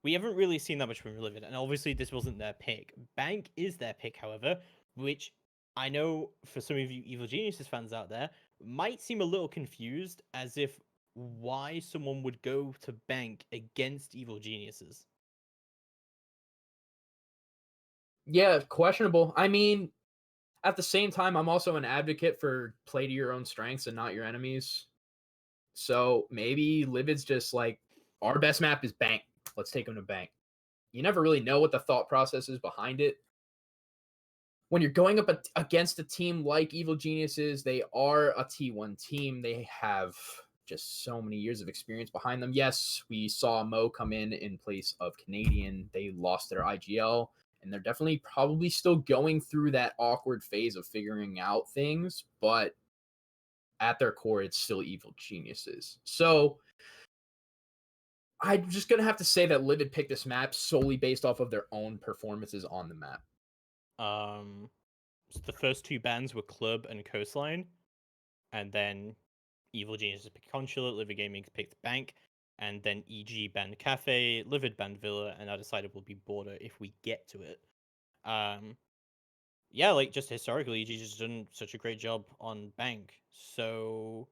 [SPEAKER 1] we haven't really seen that much from LiViD, and obviously this wasn't their pick. Bank is their pick, however, which I know for some of you Evil Geniuses fans out there might seem a little confused, as if why someone would go to Bank against Evil Geniuses.
[SPEAKER 2] Yeah, questionable. I mean, at the same time, I'm also an advocate for play to your own strengths and not your enemies. So maybe LiViD's just like, our best map is Bank. Let's take them to Bank. You never really know what the thought process is behind it. When you're going up against a team like Evil Geniuses, they are a T1 team. They have just so many years of experience behind them. Yes, we saw Mo come in place of Canadian. They lost their IGL, and they're definitely probably still going through that awkward phase of figuring out things, but at their core, it's still Evil Geniuses. So I'm just going to have to say that LiViD picked this map solely based off of their own performances on the map.
[SPEAKER 1] So the first two bans were Club and Coastline, and then Evil Geniuses picked Consulate, LiViD Gaming picked Bank, and then EG banned Cafe, LiViD banned Villa, and I decided we'll be Border if we get to it. Yeah, like just historically, EG just done such a great job on Bank. So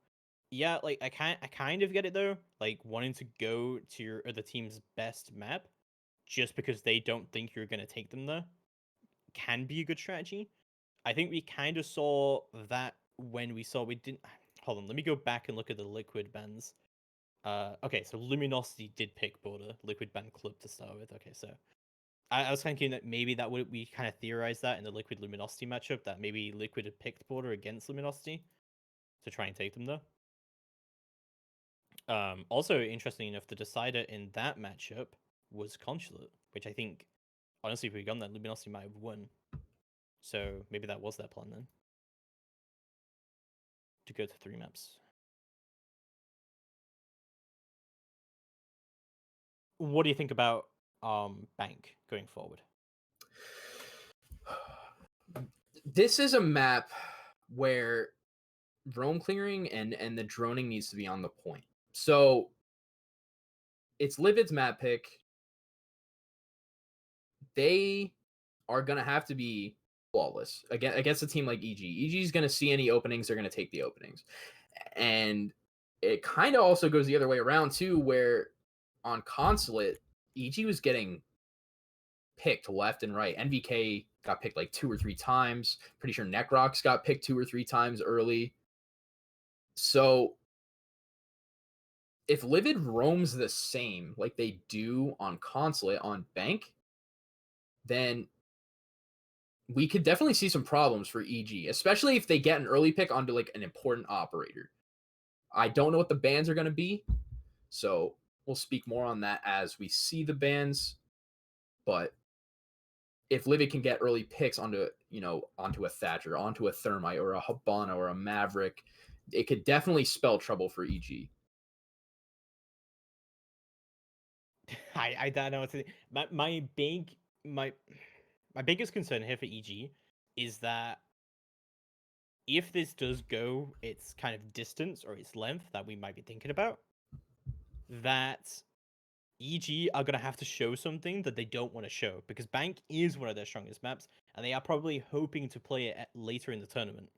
[SPEAKER 1] yeah, like I kind of get it though, like wanting to go to your other team's best map just because they don't think you're gonna take them there can be a good strategy. I think we kind of saw that when we didn't. Hold on, let me go back and look at the Liquid bans. Okay, so Luminosity did pick Border, Liquid ban Club to start with. Okay, so I was thinking that maybe we kind of theorized that in the Liquid Luminosity matchup, that maybe Liquid had picked Border against Luminosity to try and take them though. Also, interesting enough, the decider in that matchup was Consulate, which I think, honestly, if we had gone that, Luminosity might have won. So maybe that was their plan then, to go to 3 maps. What do you think about Bank going forward?
[SPEAKER 2] This is a map where roam clearing and the droning needs to be on the point. So it's LiViD's map pick. They are gonna have to be flawless against a team like EG. EG is gonna see any openings, they're gonna take the openings. And it kind of also goes the other way around too, where on Consulate, EG was getting picked left and right. NVK got picked like 2 or 3 times. Pretty sure Necrox got picked 2 or 3 times early. So if LiViD roams the same like they do on Consulate on Bank, then we could definitely see some problems for EG, especially if they get an early pick onto like an important operator. I don't know what the bans are going to be, so we'll speak more on that as we see the bans. But if LiViD can get early picks onto, onto a Thatcher, onto a Thermite, or a Habana, or a Maverick, it could definitely spell trouble for EG.
[SPEAKER 1] I don't know what to think. My biggest concern here for EG is that if this does go its kind of distance or its length that we might be thinking about, that EG are going to have to show something that they don't want to show, because Bank is one of their strongest maps, and they are probably hoping to play it later in the tournament.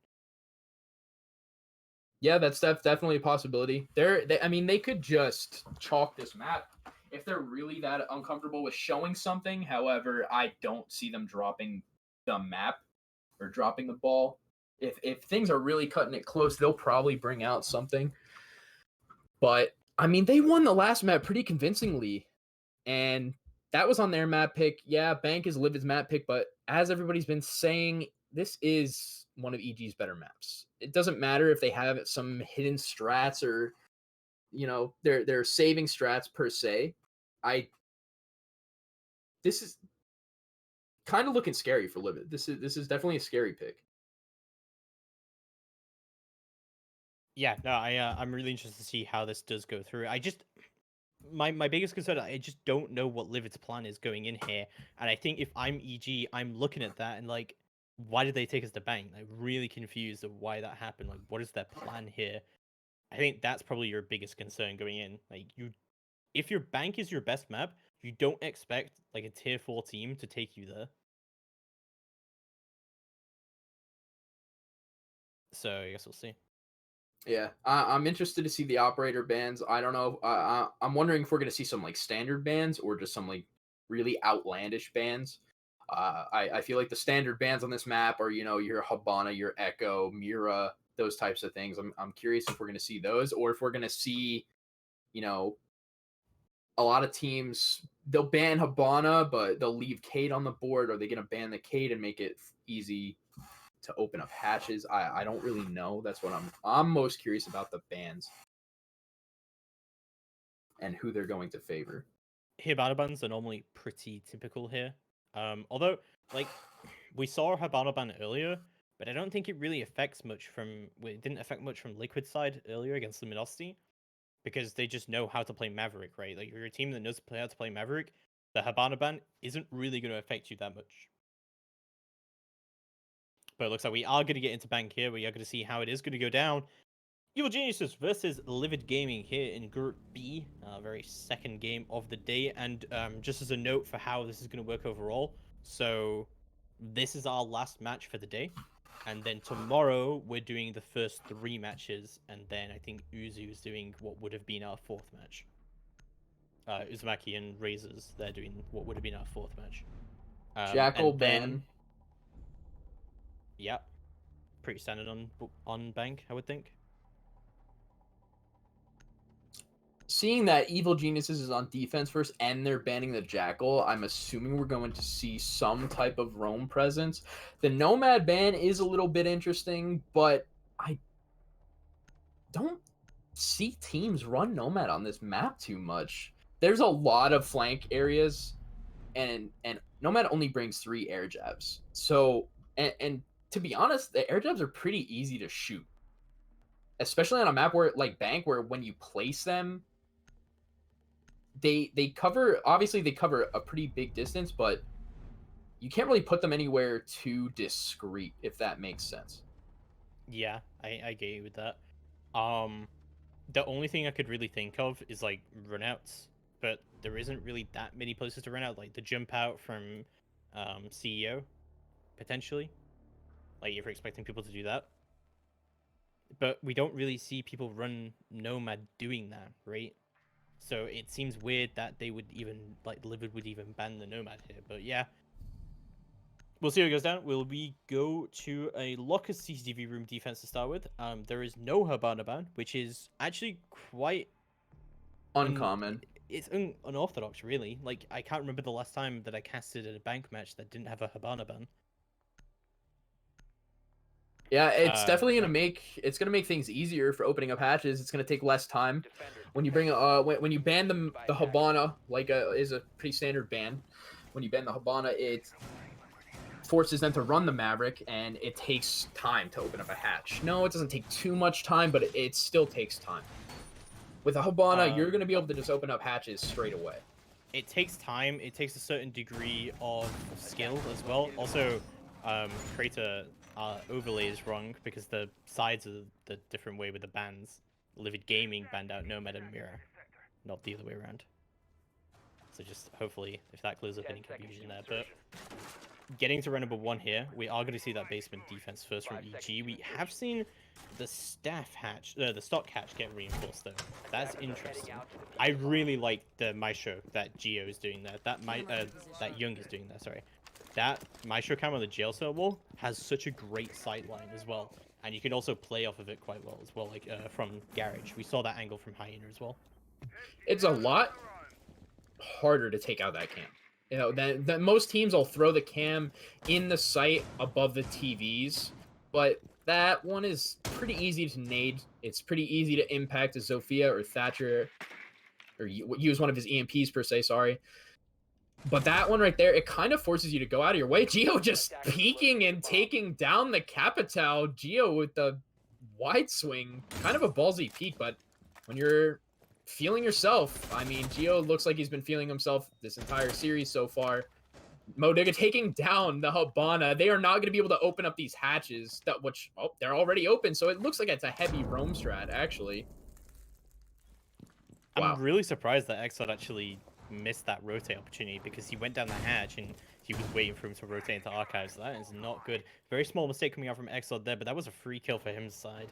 [SPEAKER 2] Yeah, that's definitely a possibility. They could just chalk this map if they're really that uncomfortable with showing something. However, I don't see them dropping the map or dropping the ball. If things are really cutting it close, they'll probably bring out something. But they won the last map pretty convincingly, and that was on their map pick. Yeah, Bank is LiViD's map pick, but as everybody's been saying, this is one of EG's better maps. It doesn't matter if they have some hidden strats or they're saving strats per se. This is kind of looking scary for LiViD. This is definitely a scary pick.
[SPEAKER 1] Yeah, no, I'm really interested to see how this does go through. My biggest concern, I just don't know what LiViD's plan is going in here, and I think if I'm EG, I'm looking at that and like, why did they take us to Bank? I'm really confused of why that happened. Like, what is their plan here? I think that's probably your biggest concern going in. Like, if your Bank is your best map, you don't expect like a tier 4 team to take you there. So I guess we'll see.
[SPEAKER 2] Yeah, I'm interested to see the operator bans. I don't know. I'm wondering if we're going to see some like standard bans or just some like really outlandish bans. I feel like the standard bans on this map are, your Habana, your Echo, Mira, those types of things. I'm curious if we're going to see those, or if we're going to see, a lot of teams, they'll ban Habana, but they'll leave Cade on the board. Or are they going to ban the Cade and make it easy to open up hatches? I don't really know. That's what I'm most curious about, the bans and who they're going to favor.
[SPEAKER 1] Habana bans are normally pretty typical here. Although, like, we saw a Habana ban earlier, but I don't think it really affects much it didn't affect much from Liquid side earlier against Luminosity, because they just know how to play Maverick, right? Like, if you're a team that knows how to play Maverick, the Habana ban isn't really going to affect you that much. But it looks like we are going to get into Bank here. We are going to see how it is going to go down. Evil Geniuses versus LiViD Gaming here in Group B, very second game of the day. And just as a note for how this is going to work overall, so this is our last match for the day. And then tomorrow we're doing the first 3 matches, and then I think Uzu is doing what would have been our 4th match. Uzumaki and Razors, they're doing what would have been our 4th match.
[SPEAKER 2] Jackal ban.
[SPEAKER 1] Yeah, pretty standard on Bank, I would think.
[SPEAKER 2] Seeing that Evil Geniuses is on defense first and they're banning the Jackal, I'm assuming we're going to see some type of roam presence. The Nomad ban is a little bit interesting, but I don't see teams run Nomad on this map too much. There's a lot of flank areas, and Nomad only brings 3 air jabs. So, And to be honest, the air jabs are pretty easy to shoot, especially on a map where like Bank, where when you place them, they cover, obviously they cover a pretty big distance, but you can't really put them anywhere too discreet, if that makes sense.
[SPEAKER 1] Yeah, I get you with that. The only thing I could really think of is like runouts, but there isn't really that many places to run out. Like the jump out from CEO, potentially. Like if you're expecting people to do that. But we don't really see people run Nomad doing that, right? So it seems weird that they would even, like, LiViD would even ban the Nomad here. But yeah, we'll see how it goes down. Will we go to a locker CCTV room defense to start with? There is no Habana ban, which is actually quite
[SPEAKER 2] Uncommon.
[SPEAKER 1] it's unorthodox, really. Like, I can't remember the last time that I casted at a bank match that didn't have a Habana ban.
[SPEAKER 2] Yeah, it's definitely
[SPEAKER 1] yeah.
[SPEAKER 2] gonna make things easier for opening up hatches. It's gonna take less time. When you bring when you ban the Habana, like is a pretty standard ban. When you ban the Habana, it forces them to run the Maverick, and it takes time to open up a hatch. No, it doesn't take too much time, but it still takes time. With a Habana, you're gonna be able to just open up hatches straight away.
[SPEAKER 1] It takes time. It takes a certain degree of skill as well. Also, Crater overlay is wrong because the sides are the different way with the bans. LiViD Gaming banned out Nomad and Mirror, not the other way around. So just hopefully, if that clears up any confusion there. But getting to round number 1 here, we are going to see that basement defense first from EG. We have seen the staff hatch, the stock hatch get reinforced though. That's interesting. I really like the Maestro that Geo is doing there. That Young is doing there. Sorry, that Maestro cam on the jail cell wall has such a great sight line as well, and you can also play off of it quite well as well. Like from Garage, we saw that angle from Hyena as well.
[SPEAKER 2] It's a lot harder to take out that cam. You know, that most teams will throw the cam in the sight above the TVs, but that one is pretty easy to nade. It's pretty easy to impact a Zofia or Thatcher, or use one of his EMPs per se, sorry. But that one right there, it kind of forces you to go out of your way. Geo just peeking and taking down the Capital. Geo with the wide swing, kind of a ballsy peek, but when you're feeling yourself, I mean, Geo looks like he's been feeling himself this entire series so far. Modiga taking down the Habana. They are not going to be able to open up these hatches, they're already open, so it looks like it's a heavy roam strat, actually. Wow.
[SPEAKER 1] I'm really surprised that Exod actually missed that rotate opportunity because he went down the hatch and he was waiting for him to rotate into archives. That is not good. Very small mistake coming out from Exod there, but that was a free kill for his side.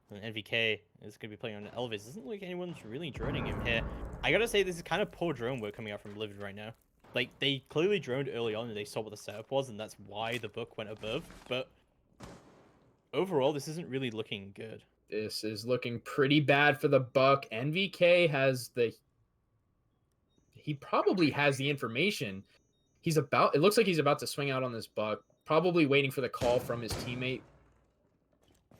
[SPEAKER 1] And NVK is going to be playing on Elvis. Doesn't look like anyone's really droning him here. I gotta say, this is kind of poor drone work coming out from LiViD right now. Like, they clearly droned early on and they saw what the setup was, and that's why the book went above. But overall, this isn't really looking good.
[SPEAKER 2] This is looking pretty bad for the Buck. NVK has he probably has the information. It looks like he's about to swing out on this Buck, probably waiting for the call from his teammate.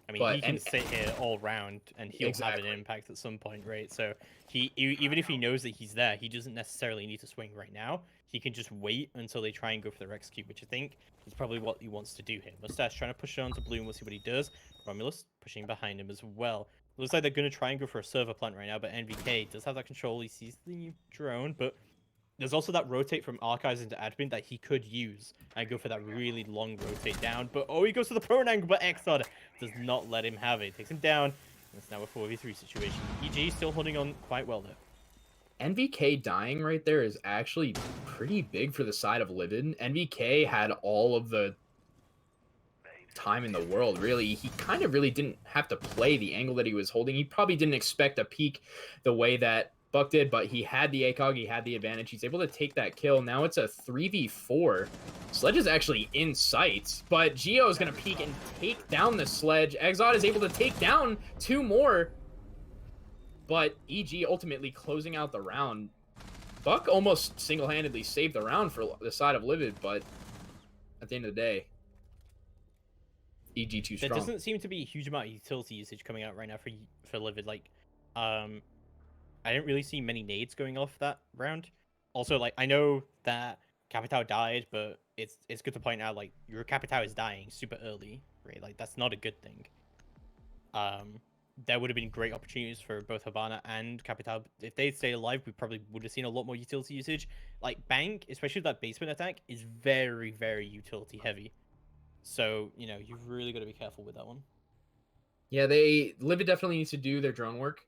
[SPEAKER 1] I mean, he can sit here all round, and he'll have an impact at some point, right? So even if he knows that he's there, he doesn't necessarily need to swing right now. He can just wait until they try and go for the Rex Cube, which I think is probably what he wants to do here. Mustache trying to push it onto Bloom. We'll see what he does. Romulus pushing behind him as well. Looks like they're going to try and go for a server plant right now, but NVK does have that control. He sees the drone, but there's also that rotate from Archives into admin that he could use and go for that really long rotate down. But he goes to the prone angle, but Exod does not let him have it. Takes him down. It's now a 4v3 situation. EG still holding on quite well though.
[SPEAKER 2] NVK dying right there is actually pretty big for the side of LiViD. NVK had all of the time in the world, really. He kind of really didn't have to play the angle that he was holding. He probably didn't expect a peek the way that Buck did, but he had the ACOG, he had the advantage. He's able to take that kill. Now it's a 3v4. Sledge is actually in sight, but Geo is going to peek and take down the Sledge. Exod is able to take down 2 more, but EG ultimately closing out the round. Buck almost single-handedly saved the round for the side of LiViD, but at the end of the day, EG too strong.
[SPEAKER 1] There doesn't seem to be a huge amount of utility usage coming out right now for LiViD. Like, I didn't really see many nades going off that round. Also, like, I know that Capital died, but it's good to point out like your Capitao is dying super early, right? Like that's not a good thing. There would have been great opportunities for both Habana and Capitao. If they'd stayed alive, we probably would have seen a lot more utility usage. Like Bank, especially that basement attack, is very, very utility heavy. So, you know, you've really got to be careful with that one.
[SPEAKER 2] Yeah, LiViD definitely needs to do their drone work.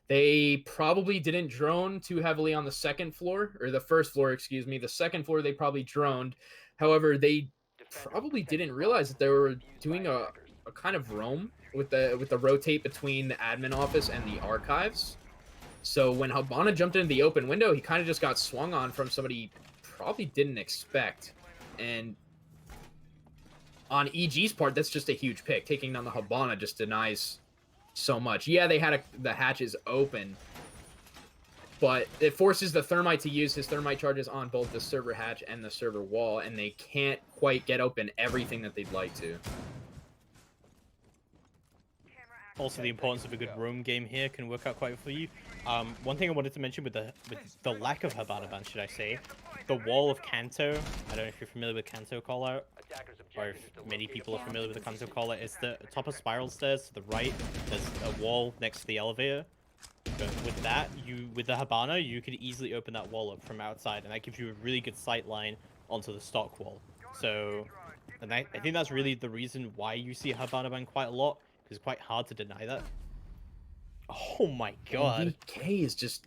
[SPEAKER 2] They probably didn't drone too heavily on the second floor, or the first floor, excuse me. The second floor, they probably droned. However, they probably didn't realize that they were doing a kind of roam with the rotate between the admin office and the archives. So when Habana jumped into the open window, he kind of just got swung on from somebody he probably didn't expect. And on EG's part, that's just a huge pick. Taking down the Habana just denies so much. Yeah, they had the hatches open, but it forces the Thermite to use his Thermite charges on both the server hatch and the server wall, and they can't quite get open everything that they'd like to.
[SPEAKER 1] Also, the importance of a good roam game here can work out quite well for you. One thing I wanted to mention with the lack of Habana ban, should I say, the wall of Kanto. I don't know if you're familiar with Kanto callout, or if many people are familiar with the Kanto callout. It's the top of spiral stairs to the right. There's a wall next to the elevator. But with that, with the Habana, you could easily open that wall up from outside, and that gives you a really good sight line onto the stock wall. So, and I think that's really the reason why you see Habana ban quite a lot. It's quite hard to deny that. Oh my god.
[SPEAKER 2] NVK is just...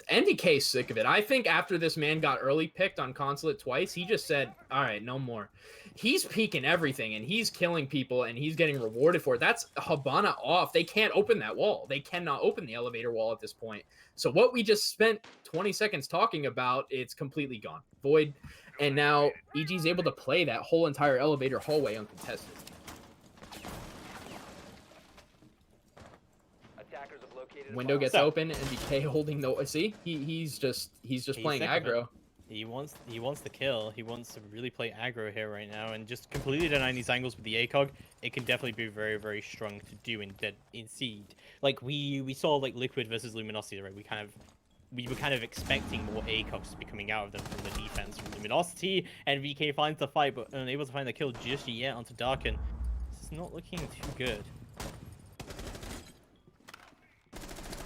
[SPEAKER 2] NVK is sick of it. I think after this man got early picked on Consulate twice, he just said, all right, no more. He's peeking everything, and he's killing people, and he's getting rewarded for it. That's Habana off. They can't open that wall. They cannot open the elevator wall at this point. So what we just spent 20 seconds talking about, it's completely gone. Void. And now EG's able to play that whole entire elevator hallway uncontested. Window gets open, and DK holding the... See? He's just playing aggro.
[SPEAKER 1] He wants the kill. He wants to really play aggro here right now, and just completely denying these angles with the ACOG. It can definitely be very, very strong to do in Seed. Like we saw like Liquid versus Luminosity, right? We were kind of expecting more ACOGs to be coming out of them from the defense from Luminosity, and VK finds the fight, but unable to find the kill just yet onto Darken. This is not looking too good.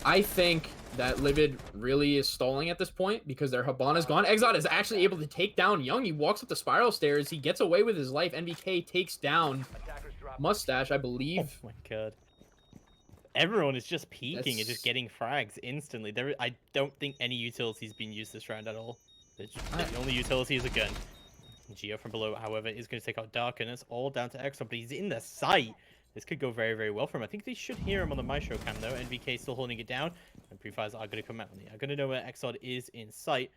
[SPEAKER 2] I think that LiViD really is stalling at this point because their Habana's gone. Exot is actually able to take down Young. He walks up the spiral stairs. He gets away with his life. NVK takes down Mustache, I believe.
[SPEAKER 1] Oh my god. Everyone is just peeking and just getting frags instantly. I don't think any utility's been used this round at all. The only utility is a gun. Geo from below, however, is going to take out Dark, and it's all down to Exot, but he's in the sight. This could go very, very well for him. I think they should hear him on the Maestro cam, though. NVK still holding it down. And pre-fires are going to come out. They are going to know where Exod is in sight.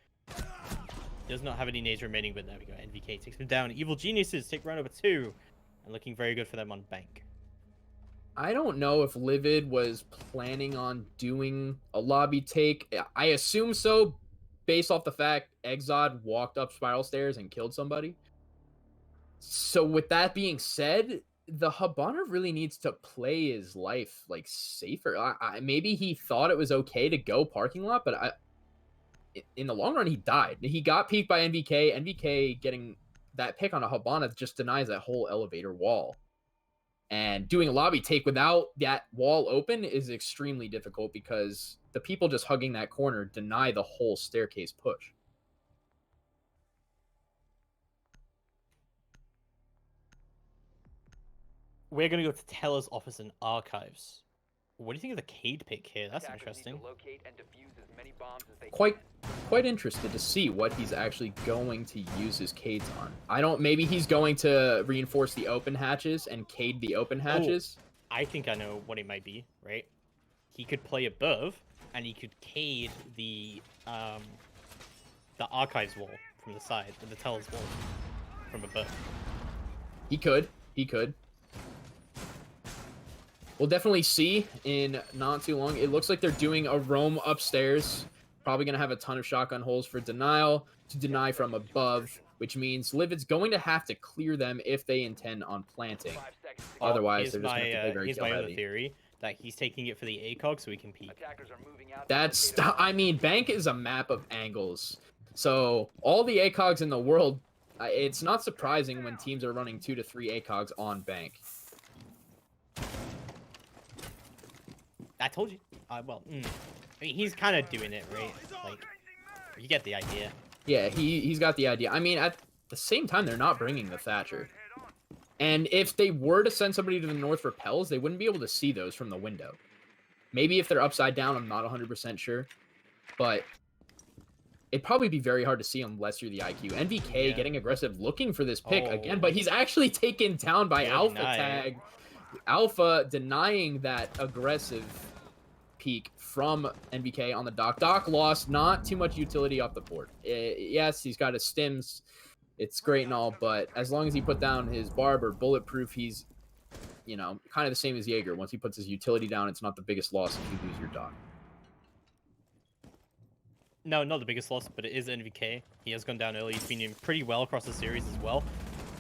[SPEAKER 1] Does not have any nades remaining, but there we go. NVK takes him down. Evil Geniuses take round number 2. And looking very good for them on Bank.
[SPEAKER 2] I don't know if LiViD was planning on doing a lobby take. I assume so, based off the fact Exod walked up spiral stairs and killed somebody. So with that being said, the Habana really needs to play his life like safer. Maybe he thought it was okay to go parking lot, but in the long run, he died. He got peeked by NVK. NVK getting that pick on a Habana just denies that whole elevator wall. And doing a lobby take without that wall open is extremely difficult because the people just hugging that corner deny the whole staircase push.
[SPEAKER 1] We're going to go to Teller's office and archives. What do you think of the Cade pick here? That's interesting.
[SPEAKER 2] Quite interested to see what he's actually going to use his Cades on. Maybe he's going to reinforce the open hatches and Cade the open hatches.
[SPEAKER 1] Oh, I think I know what it might be, right? He could play above, and he could Cade the archives wall from the side, the Teller's wall from above.
[SPEAKER 2] He could. We'll definitely see in not too long. It looks like they're doing a roam upstairs. Probably going to have a ton of shotgun holes for denial to deny from above, which means LiVid's going to have to clear them if they intend on planting. Otherwise, they're just going to have to play very
[SPEAKER 1] here's my other theory, that he's taking it for the ACOG so he can peek.
[SPEAKER 2] I mean, Bank is a map of angles. So all the ACOGs in the world It's not surprising when teams are running 2 to 3 ACOGs on bank.
[SPEAKER 1] I told you. Well, I mean, he's kind of doing it, right? Like, you get the idea.
[SPEAKER 2] Yeah, he's got the idea. I mean, at the same time, they're not bringing the Thatcher. And if they were to send somebody to the north for Pels, they wouldn't be able to see those from the window. Maybe if they're upside down, I'm not 100% sure. But it'd probably be very hard to see unless you're the IQ. NVK getting aggressive, looking for this pick again, but he's actually taken down by Alpha Tag. Alpha denying that aggressive peek from NVK on the Doc. Doc lost not too much utility off the board. Yes, he's got his stims. It's great and all, but as long as he put down his barb or bulletproof, he's, you know, kind of the same as Jaeger. Once he puts his utility down, it's not the biggest loss if you lose your Doc.
[SPEAKER 1] No, not the biggest loss, but it is NVK. He has gone down early. He's been doing pretty well across the series as well.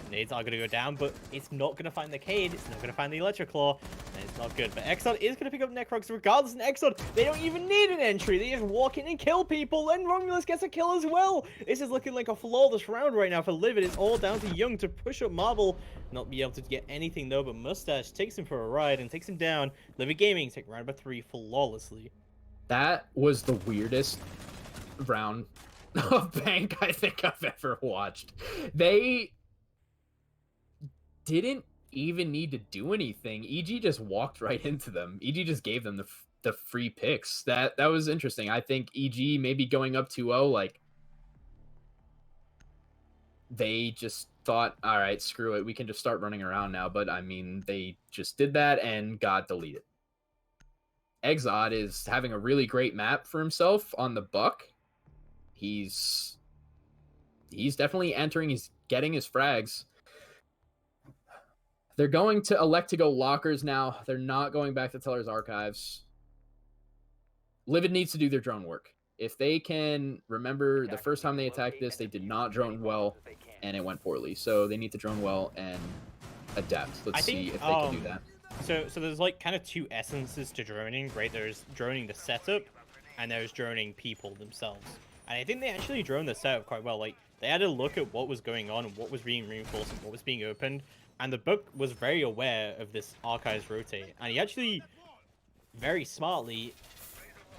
[SPEAKER 1] Nades are going to go down, but it's not going to find the Cade. It's not going to find the Electric Claw, and it's not good. But Exxon is going to pick up Necrox regardless. And Exxon, they don't even need an entry. They just walk in and kill people, and Romulus gets a kill as well. This is looking like a flawless round right now for LiViD. It's all down to Young to push up Marble. Not be able to get anything, though, but Mustache takes him for a ride and takes him down. LiViD Gaming take round number 3 flawlessly.
[SPEAKER 2] That was the weirdest round of bank I think I've ever watched. They didn't even need to do anything. EG just walked right into them. EG just gave them the free picks. That was interesting. I think EG maybe going up 2-0, like, they just thought, all right, screw it, we can just start running around now. But I mean, they just did that and got deleted. Exod is having a really great map for himself on the Buck. He's definitely entering. He's getting his frags. They're going to elect to go lockers now. They're not going back to Teller's Archives. LiViD needs to do their drone work. If they can remember the first time they attacked this, they did not drone well, and it went poorly. So they need to drone well and adapt. Let's see if they can do that.
[SPEAKER 1] So there's like kind of 2 essences to droning, right? There's droning the setup, and there's droning people themselves. And I think they actually droned the setup quite well. Like, they had a look at what was going on and what was being reinforced and what was being opened. And the Book was very aware of this Archives rotate. And he actually, very smartly,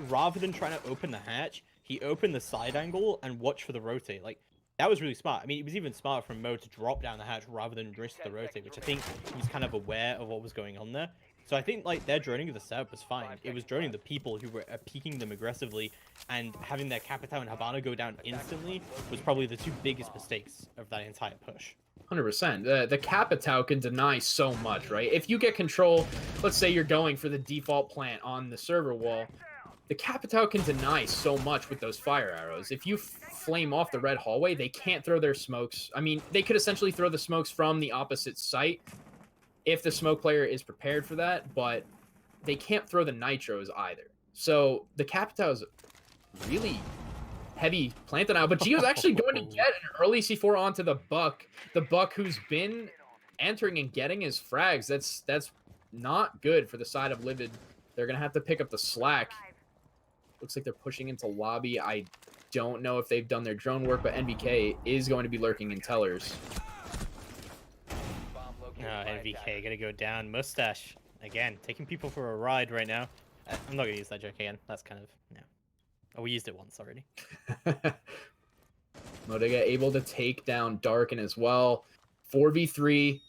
[SPEAKER 1] rather than trying to open the hatch, he opened the side angle and watched for the rotate. Like, that was really smart. I mean, it was even smarter from Mo to drop down the hatch rather than risk the rotate, which I think he was kind of aware of what was going on there. So I think, like, their droning of the setup was fine. It was droning the people who were peeking them aggressively, and having their Capitao and Habana go down instantly was probably the 2 biggest mistakes of that entire push.
[SPEAKER 2] 100%. The Capitao can deny so much, right? If you get control, let's say you're going for the default plant on the server wall, the Capitao can deny so much with those fire arrows. If you flame off the red hallway, they can't throw their smokes. I mean, they could essentially throw the smokes from the opposite site if the smoke player is prepared for that, but they can't throw the nitros either. So the Capitao's really heavy planted now, but Gio's actually going to get an early C4 onto the Buck. The Buck who's been entering and getting his frags. That's not good for the side of LiViD. They're going to have to pick up the slack. Looks like they're pushing into lobby. I don't know if they've done their drone work, but NVK is going to be lurking in Tellers.
[SPEAKER 1] NVK gonna go down. Mustache, again, taking people for a ride right now. I'm not gonna use that joke again. That's kind of, yeah. Oh, we used it once already.
[SPEAKER 2] Modiga able to take down Darkin as well. 4v3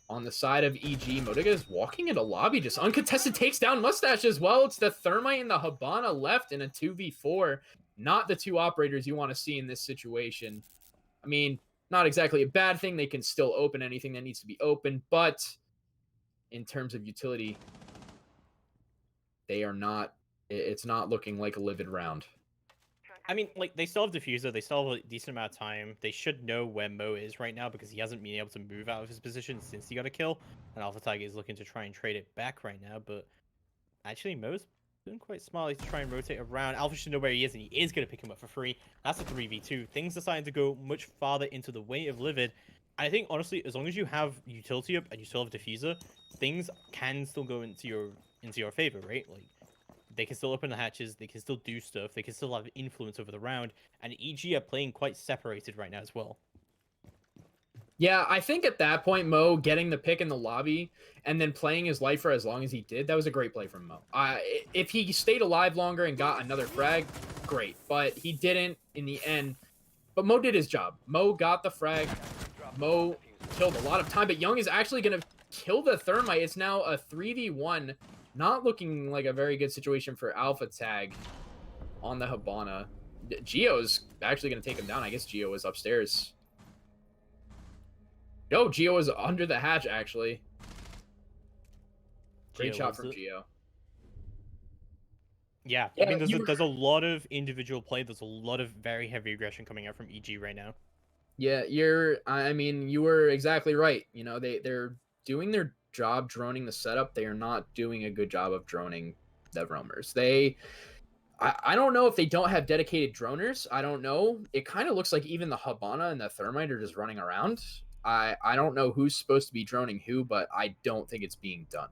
[SPEAKER 2] on the side of EG. Modiga is walking into lobby, just uncontested, takes down Mustache as well. It's the Thermite and the Habana left in a 2v4. Not the 2 operators you want to see in this situation. I mean, not exactly a bad thing. They can still open anything that needs to be opened, but in terms of utility, they are not, it's not looking like a LiViD round.
[SPEAKER 1] I mean, like, they still have Diffuser, they still have a decent amount of time. They should know where Mo is right now because he hasn't been able to move out of his position since he got a kill. And Alpha Tiger is looking to try and trade it back right now, but actually Mo's doing quite smartly to try and rotate around. Alpha should know where he is, and he is going to pick him up for free. That's a 3v2. Things are starting to go much farther into the way of LiViD. I think, honestly, as long as you have utility up and you still have Diffuser, things can still go into your favor, right? Like, they can still open the hatches, they can still do stuff, they can still have influence over the round, and EG are playing quite separated right now as well.
[SPEAKER 2] Yeah, I think at that point, Mo getting the pick in the lobby and then playing his life for as long as he did, that was a great play from Mo. If he stayed alive longer and got another frag, great. But he didn't in the end. But Mo did his job. Mo got the frag. Mo killed a lot of time. But Young is actually going to kill the Thermite. It's now a 3v1. Not looking like a very good situation for Alpha Tag on the Hibana. Gio's actually going to take him down. I guess Gio was upstairs. No, Gio was under the hatch, actually. Great shot from Gio.
[SPEAKER 1] Yeah, I mean, there's a lot of individual play. There's a lot of very heavy aggression coming out from EG right now.
[SPEAKER 2] Yeah, I mean, you were exactly right. You know, they're doing their job droning the setup. They are not doing a good job of droning the roamers. I don't know if they don't have dedicated droners. I don't know. It kind of looks like even the Hibana and the Thermite are just running around. I don't know who's supposed to be droning who, but I don't think it's being done.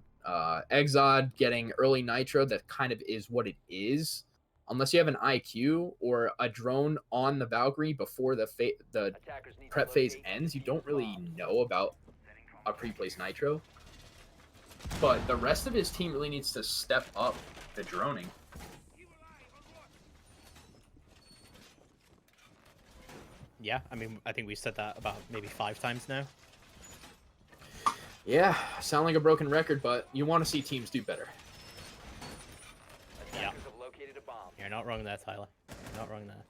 [SPEAKER 2] Exod getting early nitro, that kind of is what it is. Unless you have an IQ or a drone on the Valkyrie before the prep phase ends, you don't really know about a pre-placed nitro. But the rest of his team really needs to step up the droning.
[SPEAKER 1] Yeah, I mean, I think we've said that about maybe 5 times now.
[SPEAKER 2] Yeah, sound like a broken record, but you want to see teams do better.
[SPEAKER 1] Yeah. You're not wrong there, Tyler. You're not wrong there.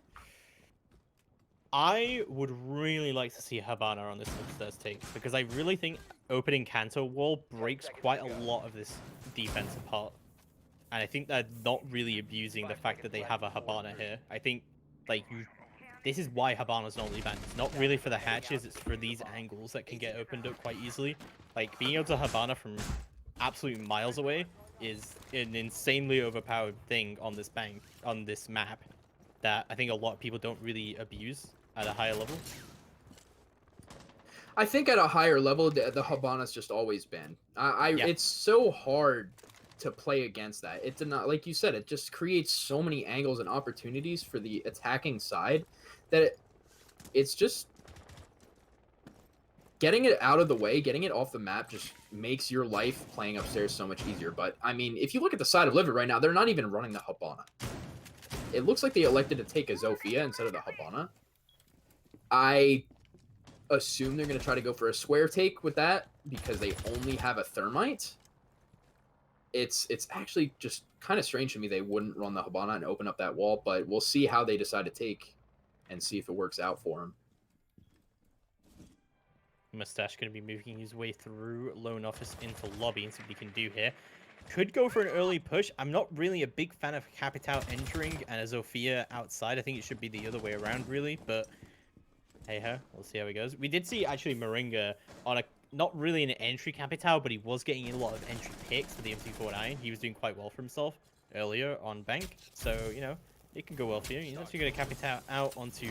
[SPEAKER 1] I would really like to see Hibana on this upstairs take, because I really think opening Kanto wall breaks quite a lot of this defense apart. And I think they're not really abusing the fact that they have a Hibana here. I think, like, this is why Hibana's normally banned. It's not really for the hatches, it's for these angles that can get opened up quite easily. Like, being able to Hibana from absolute miles away is an insanely overpowered thing on this map that I think a lot of people don't really abuse at a higher level.
[SPEAKER 2] I think at a higher level, the Hibana's just always been.
[SPEAKER 1] Yeah.
[SPEAKER 2] It's so hard to play against that. It's not, like you said, it just creates so many angles and opportunities for the attacking side that it's just getting it out of the way, getting it off the map just makes your life playing upstairs so much easier. But I mean, if you look at the side of LiViD right now, they're not even running the Hibana. It looks like they elected to take a Zofia instead of the Hibana. I assume they're going to try to go for a square take with that because they only have a Thermite. It's actually just kind of strange to me they wouldn't run the Hibana and open up that wall, but we'll see how they decide to take and see if it works out for him.
[SPEAKER 1] Mustache going to be moving his way through Lone Office into lobby and see what he can do here. Could go for an early push. I'm not really a big fan of Capitao entering and a Zofia outside. I think it should be the other way around, really, but hey-ho, we'll see how it goes. We did see, actually, Moringa on a, not really an entry Capitao, but he was getting a lot of entry picks for the MC49. He was doing quite well for himself earlier on Bank, so, you know, it can go well for you. You're actually going to Capitao out onto,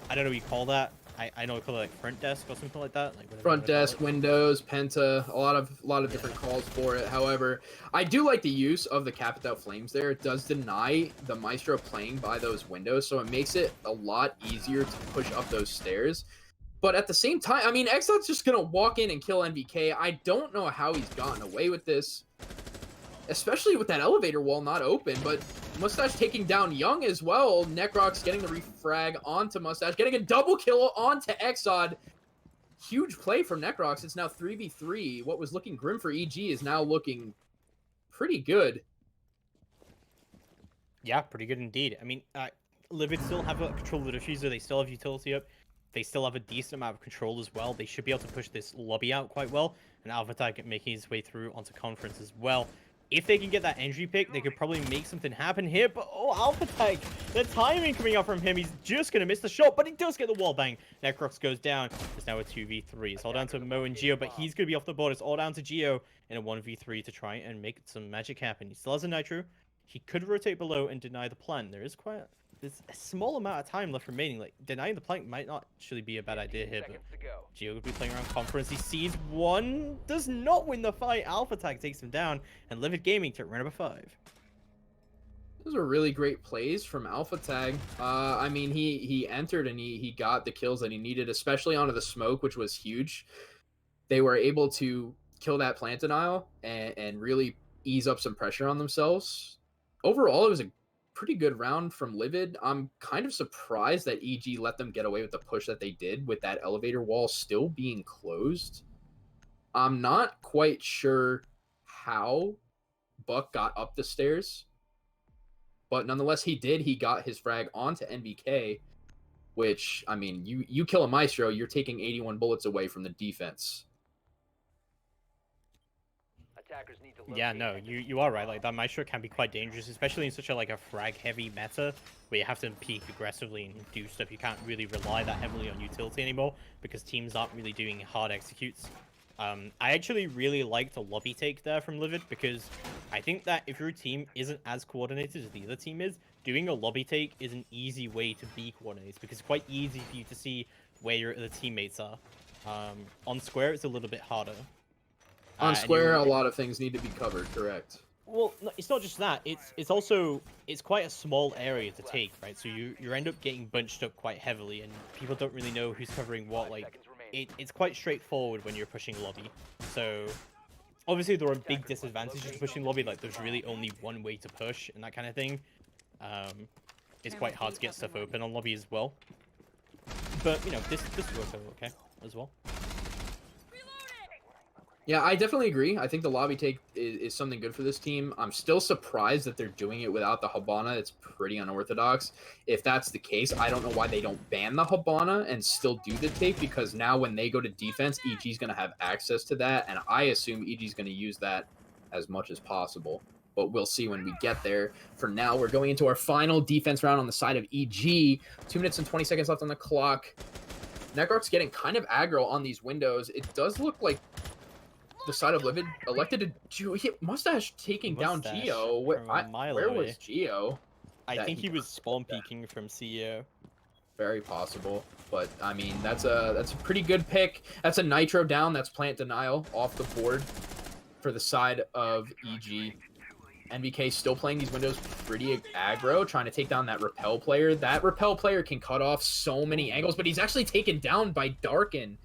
[SPEAKER 1] I don't know what you call that. I know we call it like front desk or something like that. Like
[SPEAKER 2] front desk, windows, Penta, a lot of different calls for it. However, I do like the use of the Capitao Flames there. It does deny the Maestro playing by those windows, so it makes it a lot easier to push up those stairs. But at the same time, I mean, Exod's just going to walk in and kill NVK. I don't know how he's gotten away with this, especially with that elevator wall not open, but Mustache taking down Young as well. Necrox getting the refrag onto Mustache, getting a double kill onto Exod. Huge play from Necrox. It's now 3v3. What was looking grim for EG is now looking pretty good.
[SPEAKER 1] Yeah, pretty good indeed. I mean, LiViD still have a control of the diffuser. They still have utility up. They still have a decent amount of control as well. They should be able to push this lobby out quite well. And AlphaTag making his way through onto Conference as well. If they can get that entry pick, they could probably make something happen here. But, oh, AlphaTag, the timing coming up from him, he's just going to miss the shot, but he does get the wall bang. Necrox goes down. It's now a 2v3. It's all down to Mo and Gio, but he's going to be off the board. It's all down to Gio in a 1v3 to try and make some magic happen. He still has a Nitro. He could rotate below and deny the plant. There's a small amount of time left remaining. Like, denying the plant might not actually be a bad idea here, but Gio will be playing around Conference. He sees one, does not win the fight. AlphaTag takes him down, and LiViD Gaming took round number 5.
[SPEAKER 2] Those were really great plays from Alpha Tag. I mean, he entered and he got the kills that he needed, especially onto the smoke, which was huge. They were able to kill that plant denial and really ease up some pressure on themselves. Overall, it was a pretty good round from LiViD. I'm kind of surprised that EG let them get away with the push that they did with that elevator wall still being closed. I'm not quite sure how Buck got up the stairs, but nonetheless, he did. He got his frag onto NBK, which, I mean, you kill a Maestro, you're taking 81 bullets away from the defense.
[SPEAKER 3] Attackers need to
[SPEAKER 1] Yeah,
[SPEAKER 3] locate
[SPEAKER 1] no,
[SPEAKER 3] and
[SPEAKER 1] you are right. Like, that Maestro can be quite dangerous, especially in such a frag-heavy meta where you have to peek aggressively and do stuff. You can't really rely that heavily on utility anymore because teams aren't really doing hard executes. I actually really liked a lobby take there from LiViD because I think that if your team isn't as coordinated as the other team is, doing a lobby take is an easy way to be coordinated because it's quite easy for you to see where your other teammates are. On square, it's a little bit harder.
[SPEAKER 2] On square, a lot of things need to be covered, correct.
[SPEAKER 1] Well, no, it's not just that. It's also quite a small area to take, right? So you end up getting bunched up quite heavily, and people don't really know who's covering what. Like, it's quite straightforward when you're pushing lobby. So obviously there are big disadvantages to pushing lobby. Like, there's really only one way to push and that kind of thing. It's quite hard to get stuff open on lobby as well. But you know, this works out okay as well.
[SPEAKER 2] Yeah, I definitely agree. I think the lobby take is something good for this team. I'm still surprised that they're doing it without the Habana. It's pretty unorthodox. If that's the case, I don't know why they don't ban the Habana and still do the take, because now when they go to defense, EG's going to have access to that, and I assume EG's going to use that as much as possible. But we'll see when we get there. For now, we're going into our final defense round on the side of EG. 2 minutes and 20 seconds left on the clock. Necroc's getting kind of aggro on these windows. It does look like the side of LiViD elected to Mustache taking down Geo. Where was Geo?
[SPEAKER 1] I think he was spawn peeking from CEO.
[SPEAKER 2] Very possible, but I mean that's a pretty good pick. That's a nitro down. That's plant denial off the board for the side of EG. NBK still playing these windows pretty aggro, trying to take down that repel player. That repel player can cut off so many angles, but he's actually taken down by Darkin.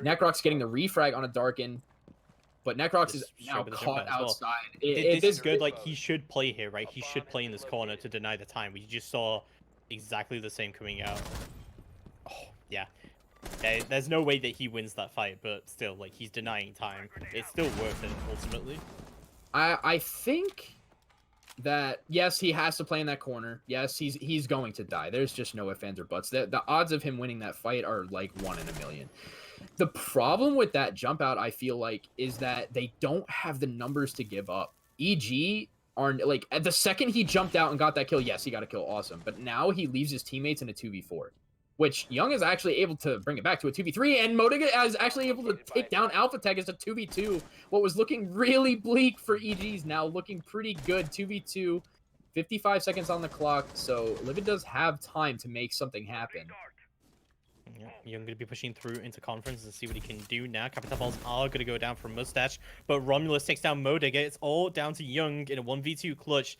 [SPEAKER 2] Necroc's getting the refrag on a Darkin. But Necrox is now caught outside.
[SPEAKER 1] This is good. Like, he should play here, right? He should play in this corner to deny the time. We just saw exactly the same coming out. Oh, yeah. There's no way that he wins that fight, but still, like, he's denying time. It's still worth it, ultimately.
[SPEAKER 2] I think that, yes, he has to play in that corner. Yes, he's going to die. There's just no ifs, ands, or buts. The odds of him winning that fight are, like, 1 in a million. The problem with that jump out, I feel like, is that they don't have the numbers to give up. EG are, like, at the second he jumped out and got that kill, yes, he got a kill, awesome. But now he leaves his teammates in a 2v4, which Young is actually able to bring it back to a 2v3, and Modiga is actually able to take down Alpha Tech as a 2v2. What was looking really bleak for EG's now looking pretty good. 2v2, 55 seconds on the clock, so LiViD does have time to make something happen.
[SPEAKER 1] Yeah, Young going to be pushing through into conference and see what he can do now. Capital balls are going to go down from Mustache, but Romulus takes down Modiga. It's all down to Young in a 1v2 clutch.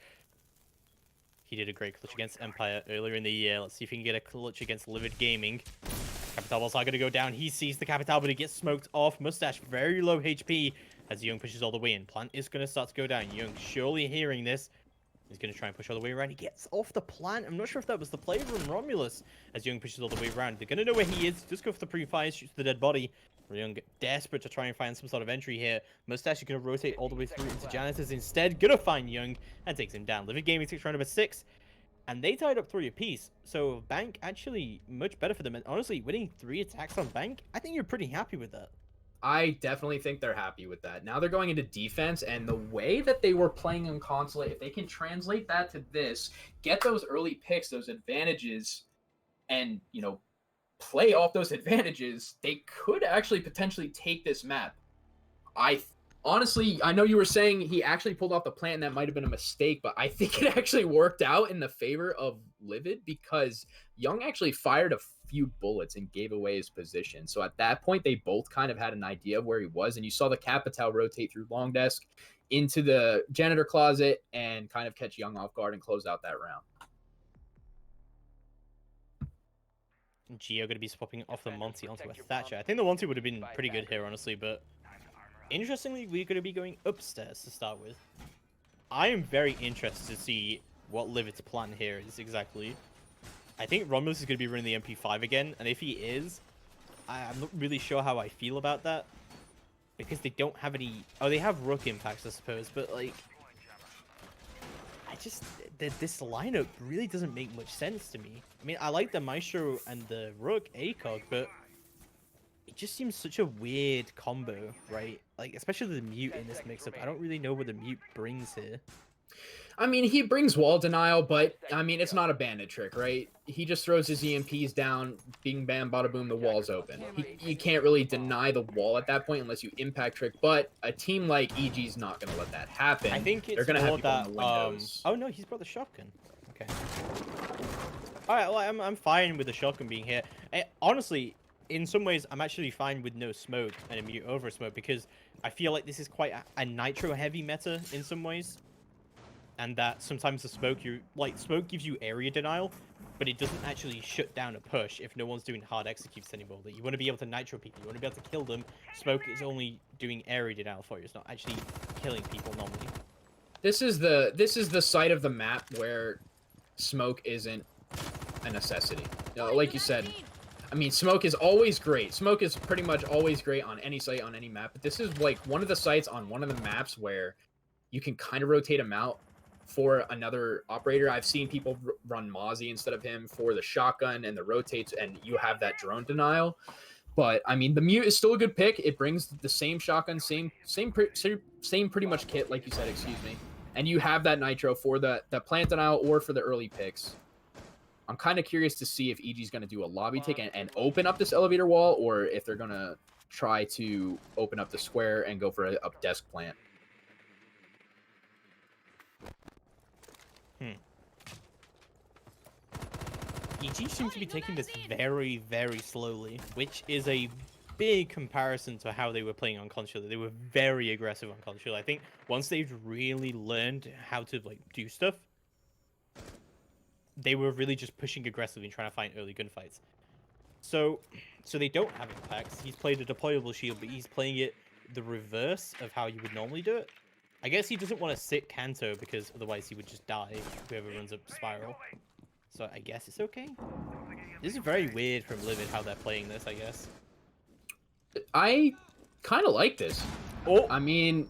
[SPEAKER 1] He did a great clutch against Empire earlier in the year. Let's see if he can get a clutch against LiViD Gaming. Capital balls are going to go down. He sees the Capital, but he gets smoked off. Mustache, very low HP as Young pushes all the way in. Plant is going to start to go down. Young surely hearing this. He's going to try and push all the way around. He gets off the plant. I'm not sure if that was the play from Romulus as Young pushes all the way around. They're going to know where he is. Just go for the pre-fire, shoots the dead body. Young desperate to try and find some sort of entry here. Mustache is going to rotate all the way through into Janitors instead. Going to find Young and takes him down. LiViD Gaming takes round number 6. And they tied up 3 apiece. So Bank actually much better for them. And honestly, winning 3 attacks on Bank, I think you're pretty happy with that.
[SPEAKER 2] I definitely think they're happy with that. Now they're going into defense, and the way that they were playing in Consulate, if they can translate that to this, get those early picks, those advantages, and, you know, play off those advantages, they could actually potentially take this map. I Honestly, I know you were saying he actually pulled off the plant and that might have been a mistake, but I think it actually worked out in the favor of LiViD because Young actually fired a few bullets and gave away his position. So at that point, they both kind of had an idea of where he was, and you saw the Capital rotate through long desk into the janitor closet and kind of catch Young off guard and close out that round.
[SPEAKER 1] Geo going to be swapping off the Monty onto a Thatcher. I think the Monty would have been pretty good here, honestly, but interestingly, we're going to be going upstairs to start with. I am very interested to see what LiViD's plan here is exactly. I think Romulus is going to be running the MP5 again, and if he is, I'm not really sure how I feel about that. Because they don't have any... Oh, they have Rook impacts, I suppose, but, like... This lineup really doesn't make much sense to me. I mean, I like the Maestro and the Rook ACOG, but it just seems such a weird combo, right? Like, especially the Mute in this mix-up. I don't really know what the Mute brings here.
[SPEAKER 2] I mean, he brings wall denial, but, I mean, it's not a bandit trick, right? He just throws his EMPs down, bing, bam, bada, boom, the wall's open. You can't really deny the wall at that point unless you impact trick, but a team like EG's not going to let that happen.
[SPEAKER 1] I think it's
[SPEAKER 2] They're gonna
[SPEAKER 1] more
[SPEAKER 2] have people
[SPEAKER 1] that,
[SPEAKER 2] in the windows.
[SPEAKER 1] oh, no, he's brought the shotgun. Okay. Alright, well, I'm fine with the shotgun being here. Honestly, in some ways, I'm actually fine with no smoke and a Mute over smoke, because I feel like this is quite a nitro-heavy meta in some ways. And that sometimes the smoke, smoke gives you area denial, but it doesn't actually shut down a push if no one's doing hard executes anymore. That you want to be able to nitro people, you want to be able to kill them. Smoke is only doing area denial for you. It's not actually killing people normally.
[SPEAKER 2] This is the side of the map where smoke isn't a necessity. Like you said, I mean, smoke is always great. Smoke is pretty much always great on any site, on any map. But this is like one of the sites on one of the maps where you can kind of rotate them out for another operator. I've seen people run Mozzie instead of him for the shotgun and the rotates, and you have that drone denial. But I mean, the Mute is still a good pick. It brings the same shotgun, same pretty much kit, like you said, excuse me. And you have that nitro for the plant denial or for the early picks. I'm kind of curious to see if EG's going to do a lobby take and open up this elevator wall, or if they're going to try to open up the square and go for a desk plant.
[SPEAKER 1] EG seems to be taking this very, very slowly, which is a big comparison to how they were playing on console. They were very aggressive on console. I think once they've really learned how to do stuff, they were really just pushing aggressively and trying to find early gunfights. So they don't have impacts. He's played a deployable shield, but he's playing it the reverse of how you would normally do it. I guess he doesn't want to sit Kanto because otherwise he would just die whoever runs up Spiral. So I guess it's okay. This is very weird from LiViD how they're playing this, I guess.
[SPEAKER 2] I kind of like this.
[SPEAKER 1] Oh,
[SPEAKER 2] I mean,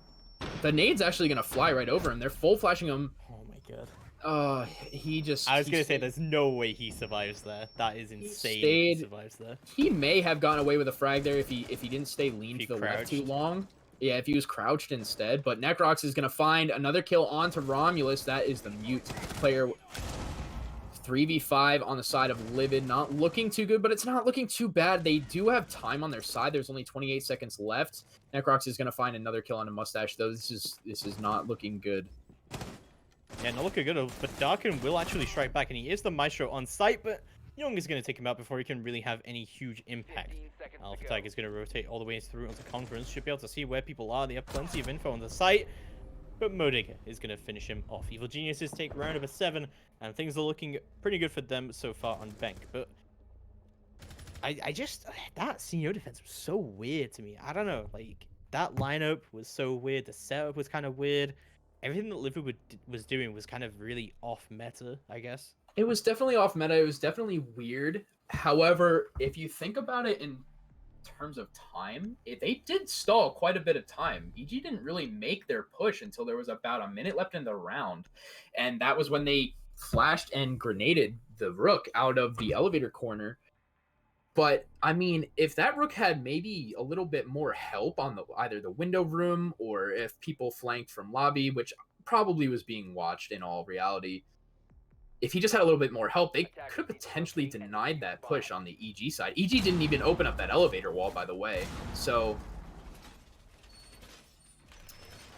[SPEAKER 2] the nade's actually going to fly right over him. They're full flashing him.
[SPEAKER 1] oh my god.
[SPEAKER 2] He just...
[SPEAKER 1] I was going to say, there's no way he survives there. That is insane he survives there.
[SPEAKER 2] He may have gotten away with a frag there if he didn't stay lean to the left too long. Yeah, if he was crouched instead. But Necrox is going to find another kill onto Romulus. That is the Mute player. 3v5 on the side of LiViD. Not looking too good, but it's not looking too bad. They do have time on their side. There's only 28 seconds left. Necrox is going to find another kill on a mustache, though. This is not looking good.
[SPEAKER 1] Yeah, not looking good, but Darkin will actually strike back, and he is the Maestro on site, but Young is going to take him out before he can really have any huge impact. Alpha Tag is going to rotate all the way through onto Conference. Should be able to see where people are. They have plenty of info on the site. But Modiga is going to finish him off. Evil Geniuses take round number 7, and things are looking pretty good for them so far on Bank. But I just... that CEO defense was so weird to me. I don't know. Like, that lineup was so weird. The setup was kind of weird. Everything that LiViD was doing was kind of really off-meta, I guess.
[SPEAKER 2] It was definitely off-meta. It was definitely weird. However, if you think about it in terms of time, they did stall quite a bit of time. EG didn't really make their push until there was about a minute left in the round, and that was when they flashed and grenaded the Rook out of the elevator corner. But I mean, if that Rook had maybe a little bit more help on either the window room, or if people flanked from lobby, which probably was being watched in all reality, if he just had a little bit more help, they could have potentially denied that push on the EG side. EG didn't even open up that elevator wall, by the way. So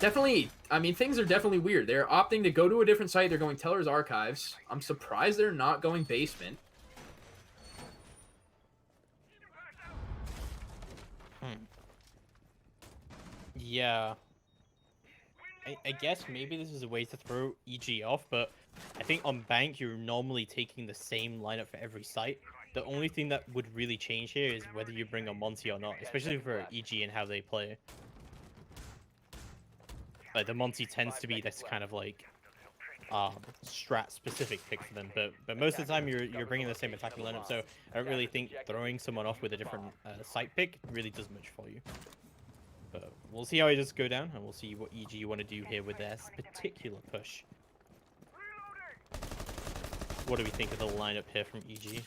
[SPEAKER 2] definitely, I mean, things are definitely weird. They're opting to go to a different site. They're going Teller's Archives. I'm surprised they're not going basement.
[SPEAKER 1] Yeah. I guess maybe this is a way to throw EG off, but I think on Bank, you're normally taking the same lineup for every site. The only thing that would really change here is whether you bring on Monty or not, especially for EG and how they play. Like, the Monty tends to be this kind of, like, strat-specific pick for them, but most of the time you're bringing the same attacking lineup, so I don't really think throwing someone off with a different site pick really does much for you. But we'll see how it does go down, and we'll see what EG want to do here with their particular push. What do we think of the lineup here from EG?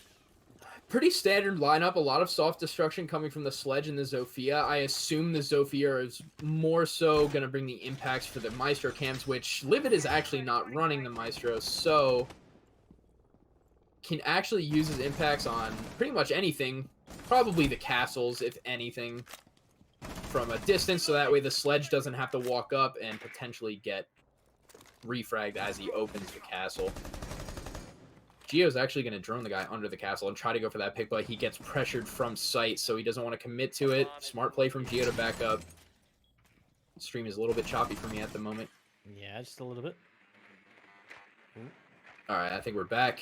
[SPEAKER 2] Pretty standard lineup. A lot of soft destruction coming from the Sledge and the Zofia. I assume the Zofia is more so going to bring the impacts for the Maestro cams, which LiViD is actually not running the Maestro, so can actually use his impacts on pretty much anything. Probably the castles, if anything, from a distance, so that way the Sledge doesn't have to walk up and potentially get refragged as he opens the castle. Gio's actually going to drone the guy under the castle and try to go for that pick, but he gets pressured from sight, so he doesn't want to commit to it. Smart play from Gio to back up. Stream is a little bit choppy for me at the moment.
[SPEAKER 1] Yeah, just a little bit.
[SPEAKER 2] All right, I think we're back.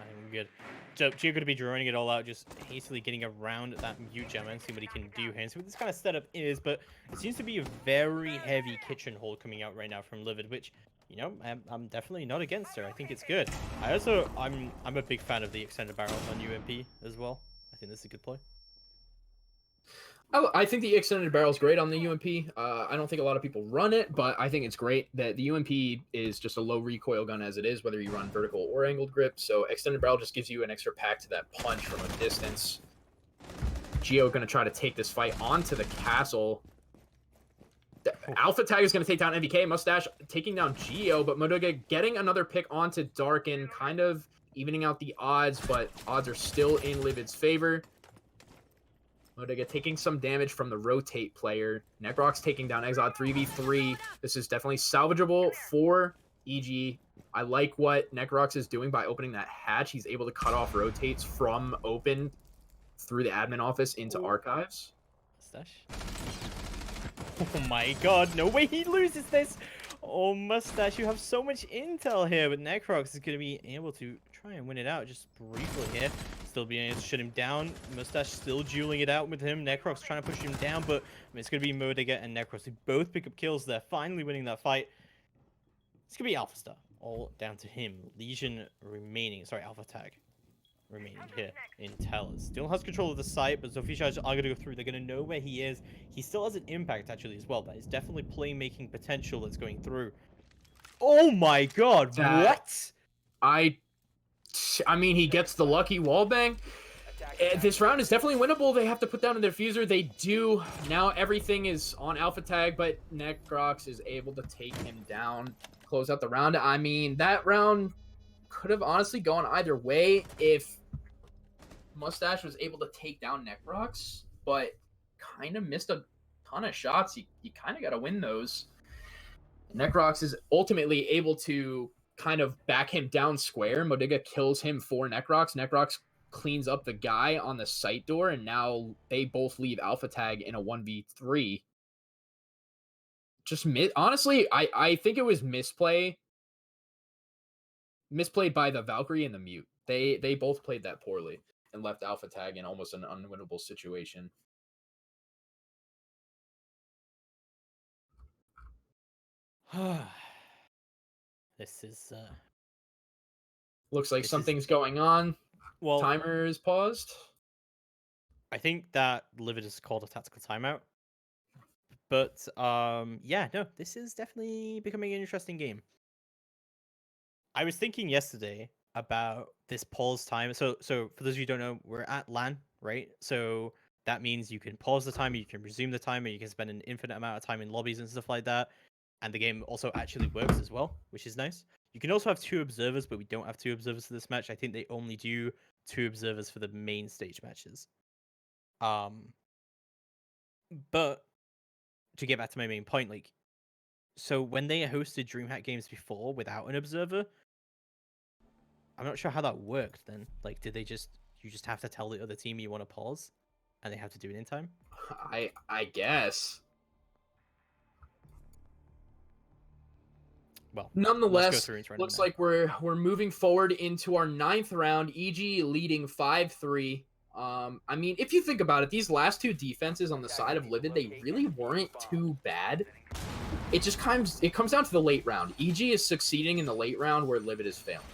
[SPEAKER 1] I think we're good. So Gio going to be droning it all out, just hastily getting around that mute gem and see what he can do here. And see what this kind of setup is, but it seems to be a very heavy kitchen hold coming out right now from LiViD, which, you know, I'm definitely not against her. I think it's good. I'm a big fan of the extended barrel on UMP as well. I think this is a good play.
[SPEAKER 2] I think the extended barrel is great on the UMP. I don't think a lot of people run it, but I think it's great that the UMP is just a low recoil gun as it is, whether you run vertical or angled grip. So extended barrel just gives you an extra pack to that punch from a distance. Gio going to try to take this fight onto the castle. Alpha Tag is going to take down MVK. Mustache taking down Gio, but Modoga getting another pick onto Darken, kind of evening out the odds, but odds are still in LiViD's favor. Modoga taking some damage from the rotate player. Necrox taking down Exod 3v3. This is definitely salvageable for EG. I like what Necrox is doing by opening that hatch. He's able to cut off rotates from open through the admin office into archives.
[SPEAKER 1] Mustache. Oh my god, no way he loses this! Oh, Mustache, you have so much intel here, but Necrox is going to be able to try and win it out just briefly here. Still being able to shut him down. Mustache still dueling it out with him. Necrox trying to push him down, but it's going to be Modiga and Necrox who both pick up kills there, finally winning that fight. It's going to be Alpha Star, all down to him. Legion remaining, sorry, Alpha Tag remaining here in Tellers. Still has control of the site, but Zofia are going to go through. They're going to know where he is. He still has an impact, actually, as well. That is definitely playmaking potential that's going through. Oh my god, what?
[SPEAKER 2] I mean, he gets the lucky wallbang. This round is definitely winnable. They have to put down a diffuser. They do. Now everything is on Alpha Tag, but Necrox is able to take him down, close out the round. I mean, that round could have honestly gone either way if Mustache was able to take down Necrox, but kind of missed a ton of shots. You kind of got to win those. Necrox is ultimately able to kind of back him down square. Modiga kills him for Necrox. Necrox cleans up the guy on the site door, and now they both leave Alpha Tag in a 1v3. Just honestly, I think it was misplayed by the Valkyrie and the Mute. They both played that poorly and left Alpha Tag in almost an unwinnable situation.
[SPEAKER 1] This is
[SPEAKER 2] looks like something's going on. Well, timer is paused.
[SPEAKER 1] I think that LiViD is called a tactical timeout. But yeah, no, this is definitely becoming an interesting game. I was thinking yesterday about this pause time. So for those of you who don't know, we're at LAN, right? So that means you can pause the timer, you can resume the timer, you can spend an infinite amount of time in lobbies and stuff like that. And the game also actually works as well, which is nice. You can also have 2 observers, but we don't have 2 observers for this match. I think they only do 2 observers for the main stage matches. But to get back to my main point, like, So when they hosted DreamHack games before without an observer, I'm not sure how that worked then. Like, did they just you just have to tell the other team you want to pause, and they have to do it in time?
[SPEAKER 2] I guess.
[SPEAKER 1] Well, let's go
[SPEAKER 2] Nonetheless,
[SPEAKER 1] through each round
[SPEAKER 2] looks
[SPEAKER 1] now.
[SPEAKER 2] like we're moving forward into our 9th round. EG leading 5-3. I mean, if you think about it, these last two defenses on the side of LiViD, they really weren't too bad. It comes down to the late round. EG is succeeding in the late round where LiViD is failing.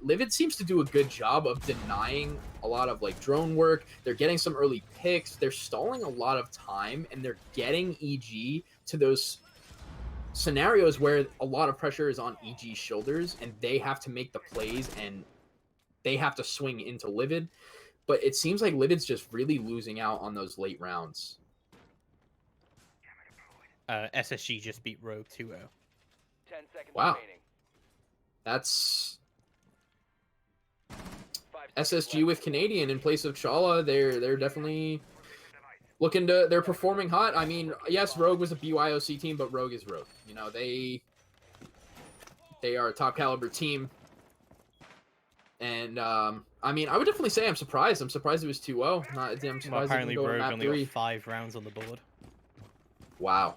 [SPEAKER 2] LiViD seems to do a good job of denying a lot of like drone work. They're getting some early picks. They're stalling a lot of time, and they're getting EG to those scenarios where a lot of pressure is on EG's shoulders, and they have to make the plays, and they have to swing into LiViD. But it seems like LiViD's just really losing out on those late rounds.
[SPEAKER 1] SSG just beat Rogue 2-0.
[SPEAKER 3] 10 seconds
[SPEAKER 2] Wow.
[SPEAKER 3] remaining.
[SPEAKER 2] That's
[SPEAKER 3] 5 seconds
[SPEAKER 2] SSG
[SPEAKER 3] left.
[SPEAKER 2] with Canadian in place of Chala. They're definitely they're performing hot. I mean, yes, Rogue was a BYOC team, but Rogue is Rogue. You know, they are a top caliber team. And I mean, I would definitely say I'm surprised. I'm surprised it was 2-0. I'm surprised
[SPEAKER 1] Well,
[SPEAKER 2] it
[SPEAKER 1] apparently
[SPEAKER 2] didn't go to
[SPEAKER 1] Rogue
[SPEAKER 2] map
[SPEAKER 1] only
[SPEAKER 2] 3.
[SPEAKER 1] got 5 rounds on the board.
[SPEAKER 2] Wow.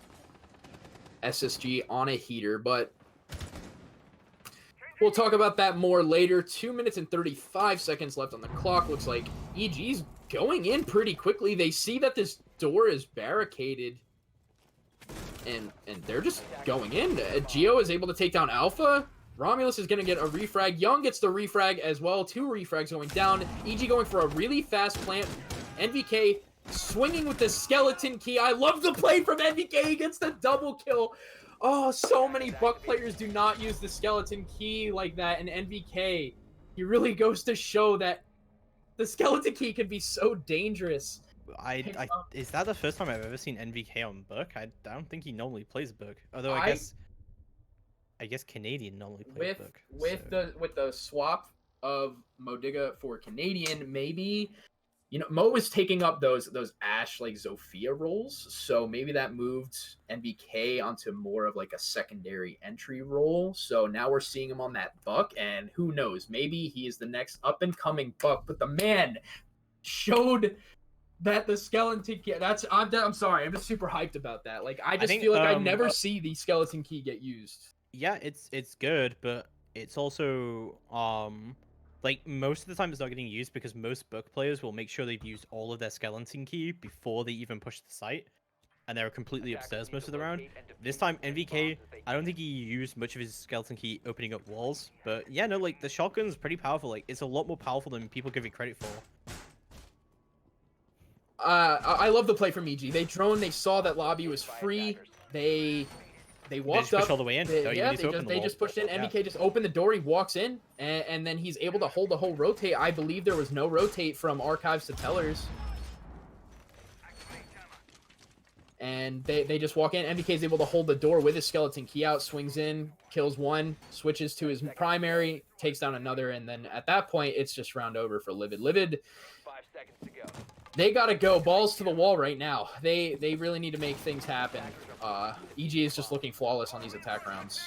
[SPEAKER 2] SSG on a heater, but we'll talk about that more later. 2 minutes and 35 seconds left on the clock. Looks like EG's going in pretty quickly. They see that this door is barricaded, and they're just going in. Geo is able to take down Alpha. Romulus is going to get a refrag. Young gets the refrag as well. 2 refrags going down. EG going for a really fast plant. NVK swinging with the skeleton key. I love the play from NVK. He gets the double kill. Oh, so many Buck players do not use the skeleton key like that. And NVK, he really goes to show that the skeleton key can be so dangerous.
[SPEAKER 1] Is that the first time I've ever seen NVK on Book? I don't think he normally plays Book. Although I guess Canadian normally plays Book.
[SPEAKER 2] With the swap of Modiga for Canadian, maybe, you know, Mo was taking up those Ashe like Zofia roles, so maybe that moved NVK onto more of like a secondary entry role. So now we're seeing him on that Buck, and who knows, maybe he is the next up and coming Buck. But the man showed that the skeleton key. I'm sorry, I'm just super hyped about that. Like I just feel like I never see the skeleton key get used.
[SPEAKER 1] Yeah, it's good, but it's also like most of the time it's not getting used because most Book players will make sure they've used all of their skeleton key before they even push the site, and they're completely upstairs most of the round. This time NVK, I don't think he used much of his skeleton key opening up walls, but yeah, no, like the shotgun's pretty powerful. Like it's a lot more powerful than people give it credit for.
[SPEAKER 2] I love the play from EG. They drone. They saw that lobby was free. They walked up
[SPEAKER 1] all the way in.
[SPEAKER 2] They just pushed in. MBK just opened the door. He walks in, and then he's able to hold the whole rotate. I believe there was no rotate from Archives to Tellers. And they just walk in. MBK is able to hold the door with his skeleton key out, swings in, kills one, switches to his primary, takes down another, and then at that point, it's just round over for LiViD. LiViD,
[SPEAKER 3] 5 seconds to go.
[SPEAKER 2] they gotta go balls to the wall right now. They really need to make things happen. EG is just looking flawless on these attack rounds.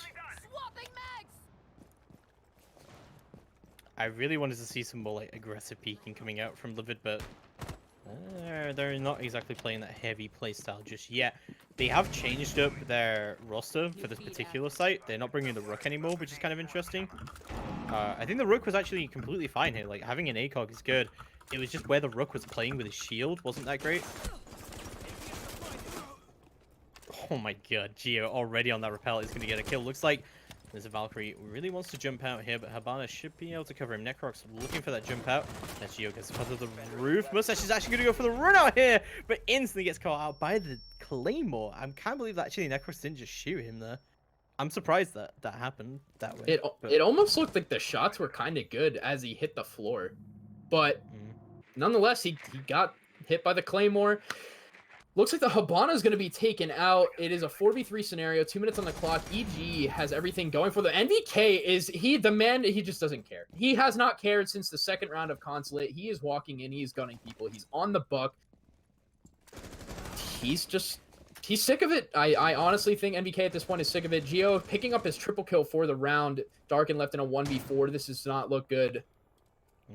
[SPEAKER 1] I really wanted to see some more like aggressive peeking coming out from LiViD, but they're not exactly playing that heavy playstyle just yet. They have changed up their roster for this particular site. They're not bringing the Rook anymore, which is kind of interesting. I think the Rook was actually completely fine here. Like having an ACOG is good. It was just where the Rook was playing with his shield wasn't that great. Oh my god, Geo already on that rappel is going to get a kill. Looks like there's a Valkyrie who really wants to jump out here, but Habana should be able to cover him. Necrox looking for that jump out. As Geo gets to the roof. Mustache is actually going to go for the run out here, but instantly gets caught out by the Claymore. I can't believe that actually Necrox didn't just shoot him there. I'm surprised that that happened that way.
[SPEAKER 2] It almost looked like the shots were kind of good as he hit the floor. But nonetheless, he got hit by the Claymore. Looks like the Habana is going to be taken out. It is a 4v3 scenario, 2 minutes on the clock. EG has everything going for the NVK. He just doesn't care. He has not cared since the second round of Consulate. He is walking in, he's gunning people, he's on the Buck. He's He's sick of it. I honestly think NVK at this point is sick of it. Gio picking up his triple kill for the round. Darken left in a 1v4. This does not look good.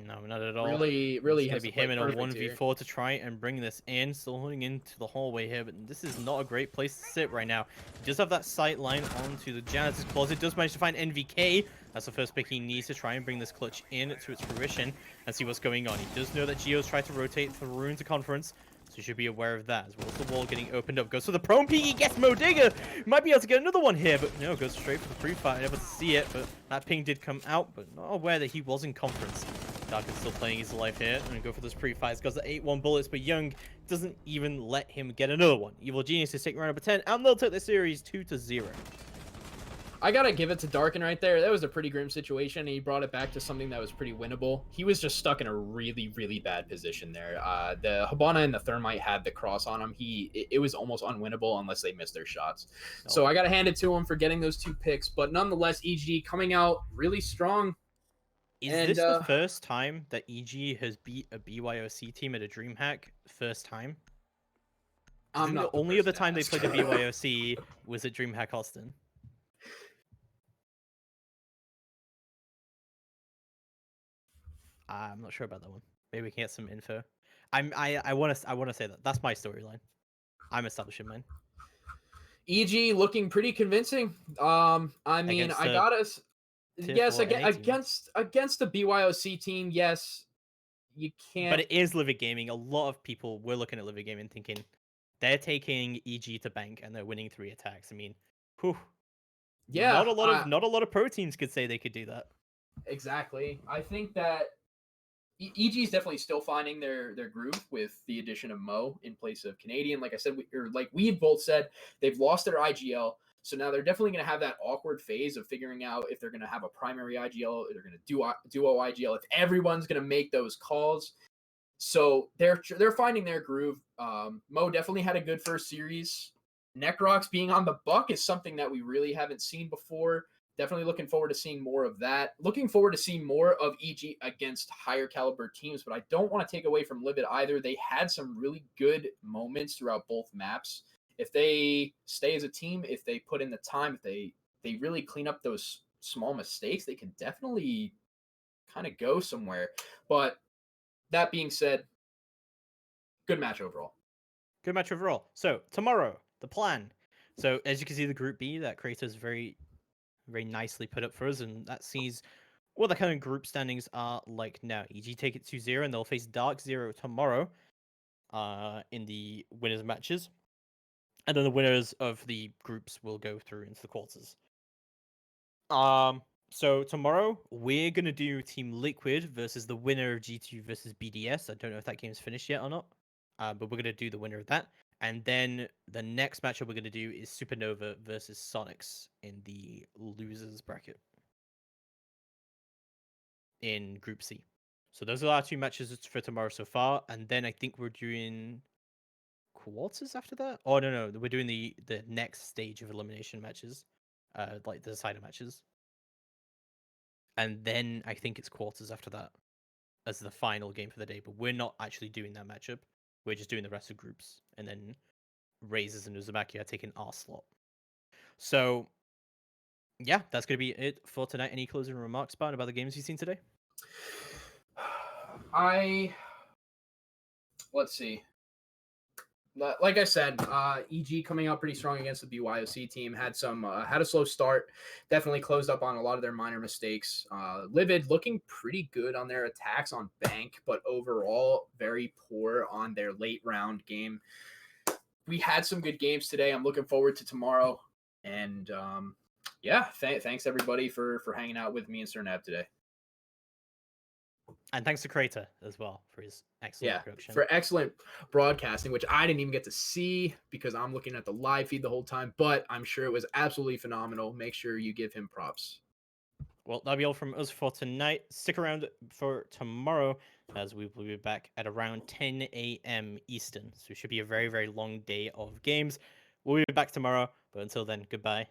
[SPEAKER 1] No, not at all.
[SPEAKER 2] Really
[SPEAKER 1] It's going
[SPEAKER 2] has
[SPEAKER 1] to be
[SPEAKER 2] to play
[SPEAKER 1] him in a
[SPEAKER 2] perfect here.
[SPEAKER 1] 1v4 to try and bring this in. Still holding into the hallway here, but this is not a great place to sit right now. He does have that sight line onto the janitor's closet. Does manage to find NVK. That's the first pick he needs to try and bring this clutch in to its fruition and see what's going on. He does know that Gio's tried to rotate through into conference, so he should be aware of that. As well as the wall getting opened up. Goes for the prone peek. He gets Mo Digger. Might be able to get another one here, but no, goes straight for the pre-fire. Able to see it, but that ping did come out, but not aware that he was in conference. Dark is still playing his life here. I'm going to go for those pre-fires. Goes the 8-1 bullets, but Young doesn't even let him get another one. Evil Genius is taking round number 10, and they'll take the series 2-0.
[SPEAKER 2] I gotta give it to Darken right there. That was a pretty grim situation, and he brought it back to something that was pretty winnable. He was just stuck in a really, really bad position there. The Habana and the Thermite had the cross on him. It was almost unwinnable unless they missed their shots.
[SPEAKER 1] No.
[SPEAKER 2] So I gotta hand it to him for getting those 2 picks. But nonetheless, EG coming out really strong.
[SPEAKER 1] Is
[SPEAKER 2] And,
[SPEAKER 1] this the first time that EG has beat a BYOC team at a DreamHack? First time? I think the only other time they played a BYOC was at DreamHack Austin. I'm not sure about that one. Maybe we can get some info. I want to say that. That's my storyline. I'm establishing mine.
[SPEAKER 2] EG looking pretty convincing. I mean,
[SPEAKER 1] Against
[SPEAKER 2] I gotta. Yes,
[SPEAKER 1] 4 NA team.
[SPEAKER 2] against the BYOC team, yes, you can't.
[SPEAKER 1] But it is LiViD Gaming. A lot of people were looking at LiViD Gaming thinking they're taking EG to bank and they're winning 3 attacks. I mean, whew.
[SPEAKER 2] Yeah,
[SPEAKER 1] not a lot of pro teams could say they could do that.
[SPEAKER 2] Exactly. I think that EG is definitely still finding their groove with the addition of Mo in place of Canadian. Like I said, like we've both said, they've lost their IGL. So now they're definitely going to have that awkward phase of figuring out if they're going to have a primary IGL, or they're going to do duo IGL, if everyone's going to make those calls. So they're finding their groove. Mo definitely had a good first series. Necrox being on the buck is something that we really haven't seen before. Definitely looking forward to seeing more of that. Looking forward to seeing more of EG against higher caliber teams, but I don't want to take away from LiViD either. They had some really good moments throughout both maps. If they stay as a team, if they put in the time, if they really clean up those small mistakes, they can definitely kind of go somewhere. But that being said, good match overall.
[SPEAKER 1] Good match overall. So tomorrow, the plan. So as you can see, the Group B that Creator's very nicely put up for us, and that sees what the kind of group standings are like now. EG take it 2-0, and they'll face Dark Zero tomorrow in the winners matches. And then the winners of the groups will go through into the quarters. So tomorrow we're gonna do Team Liquid versus the winner of G2 versus BDS. I don't know if that game's finished yet or not. But we're gonna do the winner of that. And then the next matchup we're going to do is Supernova versus Sonics in the losers bracket in Group C. So those are our 2 matches for tomorrow so far. And then I think we're doing quarters after that. Oh, no. We're doing the next stage of elimination matches, like the decider matches. And then I think it's quarters after that as the final game for the day. But we're not actually doing that matchup. We're just doing the rest of groups. And then Razors and Uzumaki are taking our slot. So, yeah, that's going to be it for tonight. Any closing remarks, Barn, about the games you've seen today?
[SPEAKER 2] Let's see. Like I said, EG coming out pretty strong against the BYOC team. Had a slow start. Definitely closed up on a lot of their minor mistakes. LiViD looking pretty good on their attacks on Bank, but overall very poor on their late round game. We had some good games today. I'm looking forward to tomorrow. And yeah, thanks everybody for hanging out with me and Cernab today.
[SPEAKER 1] And thanks to Creator as well for his excellent production.
[SPEAKER 2] For excellent broadcasting, which I didn't even get to see because I'm looking at the live feed the whole time, but I'm sure it was absolutely phenomenal. Make sure you give him props.
[SPEAKER 1] Well, that'll be all from us for tonight. Stick around for tomorrow as we will be back at around 10 a.m. Eastern. So it should be a very, very long day of games. We'll be back tomorrow, but until then, goodbye.